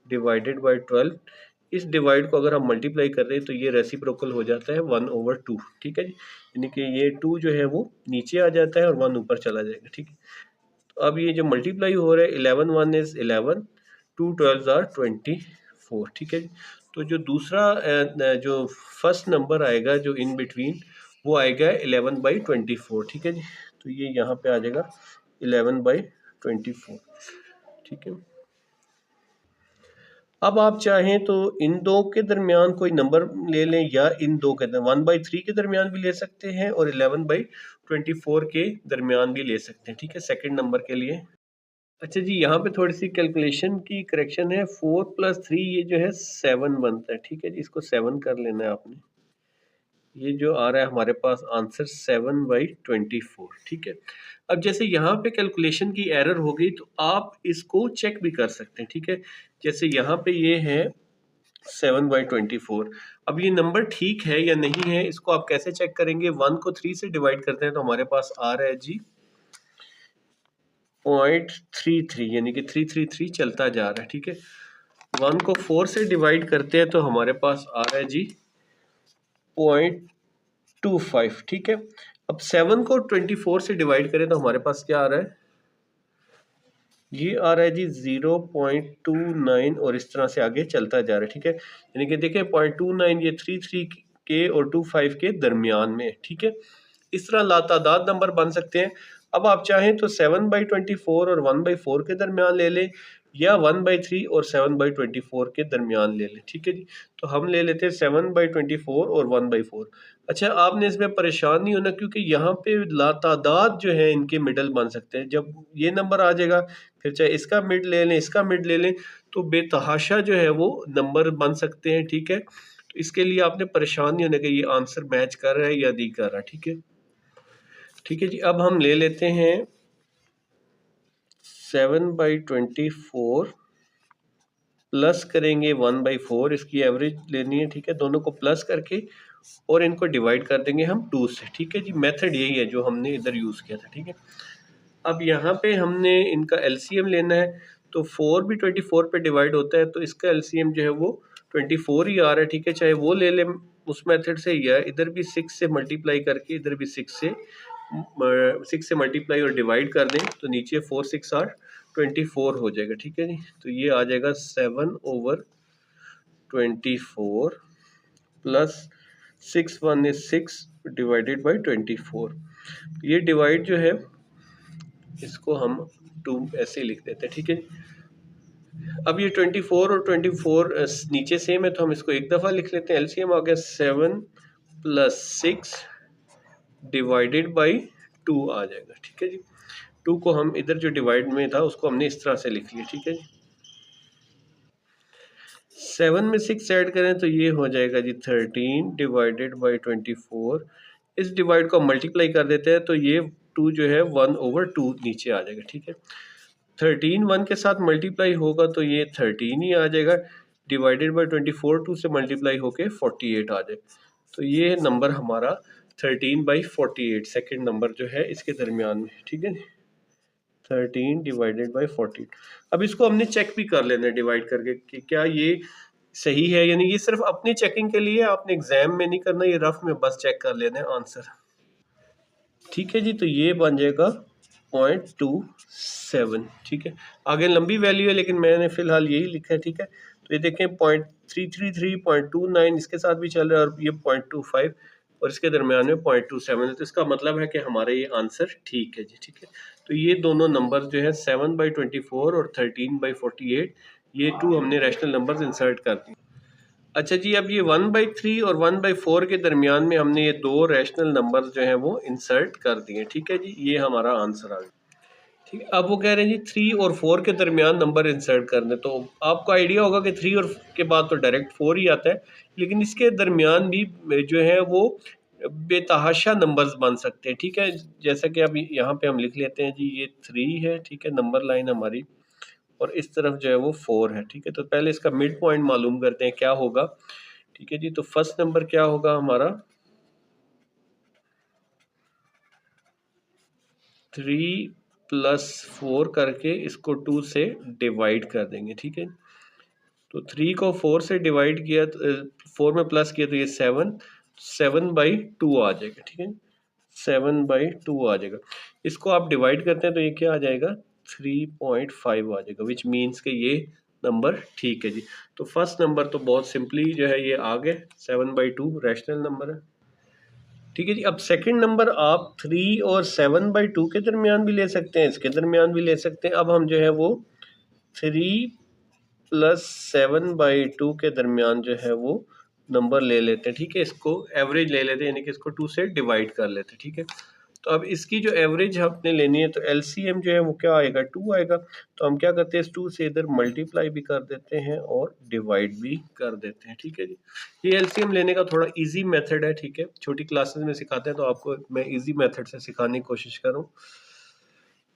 डिवाइडेड बाई 12। इस डिवाइड को अगर हम मल्टीप्लाई कर रहे हैं तो ये रेसिप्रोकल हो जाता है 1/2, ठीक है जी। यानी कि ये 2 जो है वो नीचे आ जाता है और 1 ऊपर चला जाएगा, ठीक है। तो अब ये जो मल्टीप्लाई हो रहा है 11 1 इज 11, 2 12 24, ठीक है जी। तो जो दूसरा जो फर्स्ट नंबर आएगा जो इन बिटवीन, वो आएगा 11/24, ठीक है जी। तो ये यहाँ पे आ जाएगा 11/24, ठीक है। अब आप चाहें तो इन दो के दरमियान कोई नंबर ले लें, या इन दो के 1/3 के दरमियान भी ले सकते हैं और 11/24 के दरमियान भी ले सकते हैं, ठीक है, सेकंड नंबर के लिए। अच्छा जी, यहाँ पे थोड़ी सी कैलकुलेशन की करेक्शन है। 4 + 3 ये जो है 7 बनता है, ठीक है जी। इसको 7 कर लेना है आपने। ये जो आ रहा है हमारे पास आंसर 7/24, ठीक है। अब जैसे यहाँ पे कैलकुलेशन की एरर हो गई तो आप इसको चेक भी कर सकते हैं, ठीक है। जैसे यहाँ पे ये है 7/24। अब ये नंबर ठीक है या नहीं है, इसको आप कैसे चेक करेंगे? 1 को 3 से डिवाइड करते हैं तो हमारे पास आ रहा है जी 0.33, यानी कि 333 चलता जा रहा है, ठीक है। 1 को 4 से डिवाइड करते हैं तो हमारे पास आ रहा है जी 0.25, ठीक है। अब 7 को 24 से डिवाइड करें तो हमारे पास क्या आ रहा है? ये आ रहा है जी 0.29 और इस तरह से आगे चलता जा रहा है, ठीक है। यानी कि देखें 0.29 ये 33 के और 25 के दरमियान में, ठीक है। इस तरह लातादाद नंबर बन सकते हैं। अब आप चाहें तो 7/24 और 1/4 के दरमियान ले लें, या 1/3 और 7/24 के दरमियान ले लें, ठीक है जी। तो हम ले लेते हैं 7/24 और 1/4। अच्छा, आपने इसमें परेशान नहीं होना, क्योंकि यहाँ पे लातादाद जो है इनके मिडल बन सकते हैं। जब ये नंबर आ जाएगा, फिर चाहे इसका मिड ले लें, इसका मिड ले लें, तो बेतहाशा जो है वो नंबर बन सकते हैं, ठीक है। तो इसके लिए आपने परेशान नहीं होने कि ये आंसर मैच कर रहा है या नहीं कर रहा, ठीक है। ठीक है जी, अब हम ले लेते हैं 7/24 प्लस करेंगे 1/4, इसकी एवरेज लेनी है, ठीक है। दोनों को प्लस करके और इनको डिवाइड कर देंगे हम 2 से, ठीक है जी। मेथड यही है जो हमने इधर यूज़ किया था, ठीक है। अब यहाँ पे हमने इनका एलसीएम लेना है, तो 4 भी 24 पे डिवाइड होता है, तो इसका एलसीएम जो है वो 24 ही आ रहा है, ठीक है। चाहे वो ले लें उस मेथड से, या इधर भी 6 से मल्टीप्लाई करके इधर भी 6 से मल्टीप्लाई और डिवाइड कर दें, तो नीचे 4 6 8 24 हो जाएगा, ठीक है जी। तो ये आ जाएगा 7/24 प्लस 6 1 is 6 डिवाइडेड बाई 24। ये डिवाइड जो है इसको हम 2 ऐसे लिख देते हैं, ठीक है। अब ये 24 और 24 नीचे सेम है, तो हम इसको एक दफ़ा लिख लेते हैं। एलसीएम आ गया 7 + 6 डिवाइडेड बाई 2 आ जाएगा, ठीक है जी। 2 को हम इधर जो डिवाइड में था उसको हमने इस तरह से लिख लिया, ठीक है जी। 7 में 6 ऐड करें तो ये हो जाएगा जी 13 डिवाइडेड बाई 24। इस डिवाइड को मल्टीप्लाई कर देते हैं तो ये 2 जो है 1/2 नीचे आ जाएगा, ठीक है। 13 1 के साथ मल्टीप्लाई होगा तो ये 13 ही आ जाएगा, डिवाइडेड बाई 24 2 से मल्टीप्लाई होके 48 आ जाएगा। तो ये नंबर हमारा 13/48 सेकेंड नंबर जो है इसके दरमियान में, ठीक है। 13 डिवाइडेड बाई 14। अब इसको हमने चेक भी कर लेना है डिवाइड करके कि क्या ये सही है, यानी ये सिर्फ अपनी चेकिंग के लिए, आपने एग्जाम में नहीं करना, ये रफ में बस चेक कर लेना है आंसर, ठीक है जी। तो ये बन जाएगा 0.27, ठीक है। आगे लंबी वैल्यू है लेकिन मैंने फिलहाल यही लिखा है, ठीक है। तो ये देखें 0.333 0.29 इसके साथ भी चल रहा है, और ये 0.25 और इसके दरमियान में 0.27 है। तो इसका मतलब है कि हमारा ये आंसर ठीक है जी, ठीक है। तो ये दोनों नंबर जो है 7/24 और 13/48, ये 2 हमने रैशनल नंबर्स इंसर्ट कर दिए। अच्छा जी, अब ये 1/3 और 1/4 के दरमियान में हमने ये 2 रैशनल नंबर जो हैं वो इंसर्ट कर दिए, ठीक है जी। ये हमारा आंसर आ गया, ठीक है। अब वो कह रहे हैं जी 3 और 4 के दरमियान नंबर इंसर्ट करने, तो आपको आइडिया होगा कि 3 और के बाद तो डायरेक्ट 4 ही आता है, लेकिन इसके दरमियान भी जो है वो बेतहाशा नंबर्स बन सकते हैं, ठीक है। जैसा कि अब यहाँ पे हम लिख लेते हैं जी, ये 3 है, ठीक है, नंबर लाइन हमारी, और इस तरफ जो है वो 4 है, ठीक है। तो पहले इसका मिड पॉइंट मालूम करते हैं क्या होगा, ठीक है जी। तो फर्स्ट नंबर क्या होगा हमारा 3 + 4 करके इसको 2 से डिवाइड कर देंगे, ठीक है। तो 3 को 4 से डिवाइड किया तो 4 में प्लस किया तो ये 7/2 आ जाएगा, ठीक है। 7/2 आ जाएगा। इसको आप डिवाइड करते हैं तो ये क्या आ जाएगा 3.5 आ जाएगा, विच मीन्स कि ये नंबर ठीक है जी। तो फर्स्ट नंबर तो बहुत सिंपली जो है ये आ गए, 7/2 रैशनल नंबर है, ठीक है जी। अब सेकंड नंबर आप 3 और 7/2 के दरमियान भी ले सकते हैं, इसके दरमियान भी ले सकते हैं। अब हम जो है वो 3 + 7/2 के दरमियान जो है वो नंबर ले लेते हैं, ठीक है। इसको एवरेज ले लेते हैं, यानी कि इसको 2 से डिवाइड कर लेते हैं, ठीक है। तो अब इसकी जो एवरेज हमने लेनी है तो एलसीएम जो है वो क्या आएगा 2 आएगा। तो हम क्या करते हैं इस 2 से इधर मल्टीप्लाई भी कर देते हैं और डिवाइड भी कर देते हैं, ठीक है जी। ये एलसीएम लेने का थोड़ा इजी मेथड है, ठीक है। छोटी क्लासेस में सिखाते हैं तो आपको मैं इजी मेथड से सिखाने की कोशिश करूँ।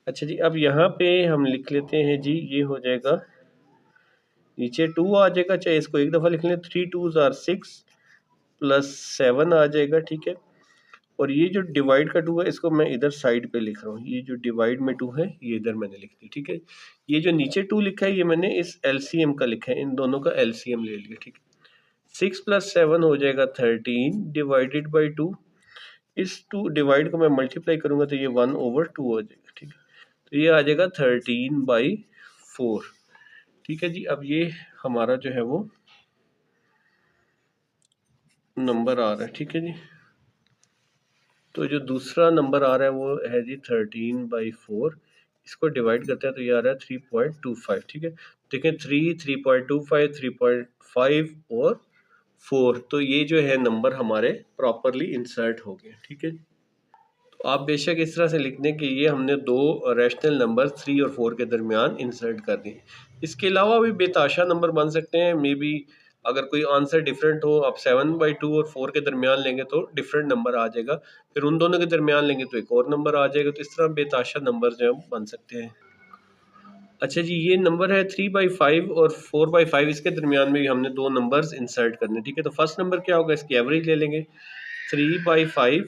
अच्छा जी, अब यहाँ पे हम लिख लेते हैं जी, ये हो जाएगा नीचे 2 आ जाएगा, चाहे इसको एक दफ़ा लिख लें, 3 2s are 6 प्लस 7 आ जाएगा, ठीक है। और ये जो डिवाइड का 2 है इसको मैं इधर साइड पे लिख रहा हूँ, ये जो डिवाइड में 2 है ये इधर मैंने लिख दी, ठीक है। ये जो नीचे 2 लिखा है ये मैंने इस एलसीएम का लिखा है, इन दोनों का एलसीएम ले लिया, ठीक है। 6 प्लस 7 हो जाएगा 13 डिवाइडेड बाई 2, इस 2 डिवाइड को मैं मल्टीप्लाई करूंगा तो ये 1/2 हो जाएगा, ठीक है। तो ये आ जाएगा 13/4, ठीक है जी। अब ये हमारा जो है वो नंबर आ रहा है, ठीक है जी। तो जो दूसरा नंबर आ रहा है वो है जी 13/4, इसको डिवाइड करते हैं तो ये आ रहा है 3.25, ठीक है। देखें 3, 3.25, 3.5 और 4, तो ये जो है नंबर हमारे प्रॉपरली इंसर्ट हो गए, ठीक है। तो आप बेशक इस तरह से लिख दें कि ये हमने दो रैशनल नंबर 3 और 4 के दरमियान इंसर्ट कर दिए। इसके अलावा भी बेताशा नंबर बन सकते हैं, मे बी अगर कोई आंसर डिफरेंट हो, आप 7/2 और 4 के दरमियान लेंगे तो डिफरेंट नंबर आ जाएगा, फिर उन दोनों के दरमियान लेंगे तो एक और नंबर आ जाएगा। तो इस तरह बेताशा नंबर जो है बन सकते हैं। अच्छा जी, ये नंबर है 3/5 और 4/5, इसके दरमियान में भी हमने दो नंबर्स इंसर्ट करने, ठीक है। तो फर्स्ट नंबर क्या होगा, इसकी एवरेज ले लेंगे 3/5,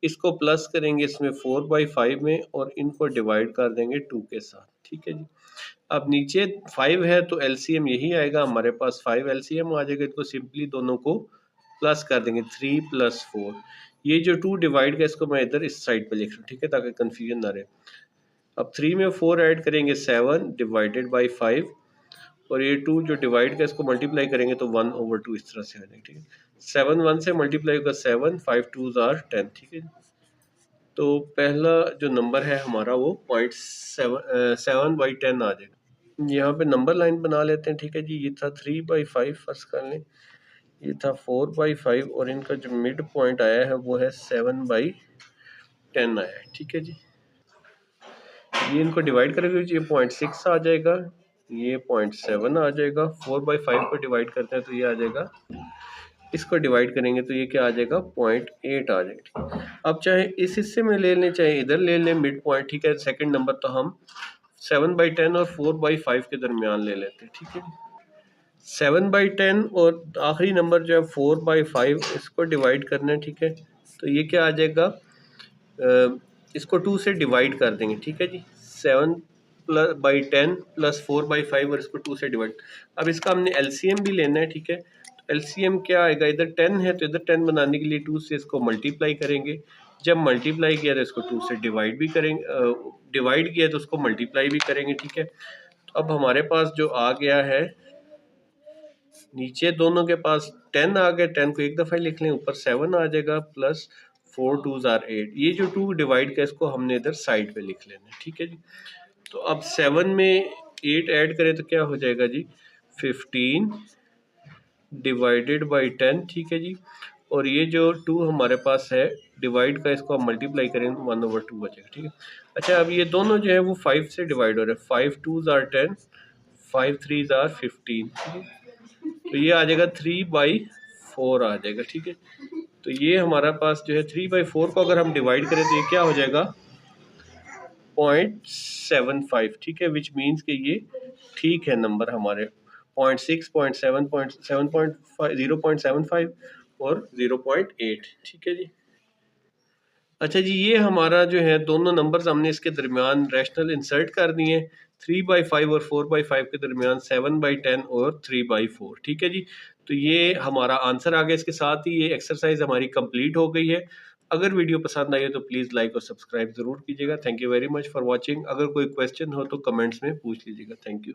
इसको प्लस करेंगे इसमें 4/5 में और इनको डिवाइड कर देंगे 2 के साथ, ठीक है जी। अब नीचे 5 है तो एलसीएम यही आएगा हमारे पास, 5 एलसीएम आ जाएगा, इसको सिंपली दोनों को प्लस कर देंगे 3 + 4। ये जो 2 डिवाइड का इसको मैं इधर इस साइड पे लिख रहा हूँ, ठीक है, ताकि कंफ्यूजन ना रहे। अब 3 में 4 ऐड करेंगे 7 डिवाइडेड बाई 5, और ये 2 जो डिवाइड का इसको मल्टीप्लाई करेंगे तो 1/2 इस तरह से आ जाएगा, ठीक है। 7 1 से मल्टीप्लाई होगा 7, 5 2s are 10, ठीक है। तो पहला जो नंबर है हमारा वो 7/10 आ जाएगा। यहाँ पे नंबर लाइन बना लेते हैं, ठीक है जी। ये था 3/5 फर्स्ट कर लें, ये था 4/5 और इनका जो मिड पॉइंट आया है वो है 7/10 आया है, ठीक है जी। ये इनको डिवाइड करेंगे, ये 0.6 आ जाएगा, ये 0.7 आ जाएगा। 4/5 को डिवाइड करते हैं तो ये आ जाएगा, इसको डिवाइड करेंगे तो ये क्या आ जाएगा, 0.8 आ जाएगा। अब चाहे इस हिस्से में ले लें चाहे इधर ले लें मिड पॉइंट, ठीक है। सेकंड नंबर तो हम 7/10 और 4/5 के दरमियान ले लेते हैं, ठीक है। 7/10 और आखिरी नंबर जो है 4/5, इसको डिवाइड करना है, ठीक है। तो ये क्या आ जाएगा, इसको 2 से डिवाइड कर देंगे, ठीक है जी। 7/10 + 4/5 और इसको 2 से डिवाइड। अब इसका हमने एलसीएम भी लेना है, ठीक है। तो एलसीएम क्या आएगा, इधर 10 है तो इधर 10 बनाने के लिए 2 से इसको मल्टीप्लाई करेंगे। जब मल्टीप्लाई किया तो इसको 2 से डिवाइड भी करेंगे, डिवाइड किया तो उसको मल्टीप्लाई भी करेंगे, ठीक है। तो अब हमारे पास जो आ गया है, नीचे दोनों के पास 10 आ गया, 10 को एक दफ़ा लिख लें, ऊपर 7 आ जाएगा, प्लस 4 2s are 8। ये जो 2 डिवाइड का इसको हमने इधर साइड पे लिख लेना है, ठीक है जी। तो अब 7 में 8 ऐड करें तो क्या हो जाएगा जी, 15 डिवाइडेड बाई 10, ठीक है जी। और ये जो 2 हमारे पास है डिवाइड का, इसको हम मल्टीप्लाई करें तो 1/2 बचेगा, ठीक है। अच्छा, अब ये दोनों जो है वो 5 से डिवाइड हो रहे हैं, 5 2s are 10, 5 3s are 15, ठीक है। तो ये आ जाएगा 3/4 आ जाएगा, ठीक है। तो ये हमारा पास जो है 3/4 को अगर हम डिवाइड करें तो ये क्या हो जाएगा, 0.75, ठीक है। विच मीन्स कि ये ठीक है नंबर हमारे, 0.6 0.7 0.7 0.75 और 0.8, ठीक है जी। अच्छा जी, ये हमारा जो है दोनों नंबर्स हमने इसके दरमियान रैशनल इंसर्ट कर दिए, 3/5 और 4/5 के दरमियान 7/10 और 3/4, ठीक है जी। तो ये हमारा आंसर आ गया। इसके साथ ही ये एक्सरसाइज हमारी कंप्लीट हो गई है। अगर वीडियो पसंद आई है तो प्लीज़ लाइक और सब्सक्राइब ज़रूर कीजिएगा। Thank you very much for watching. अगर कोई क्वेश्चन हो तो कमेंट्स में पूछ लीजिएगा। Thank you.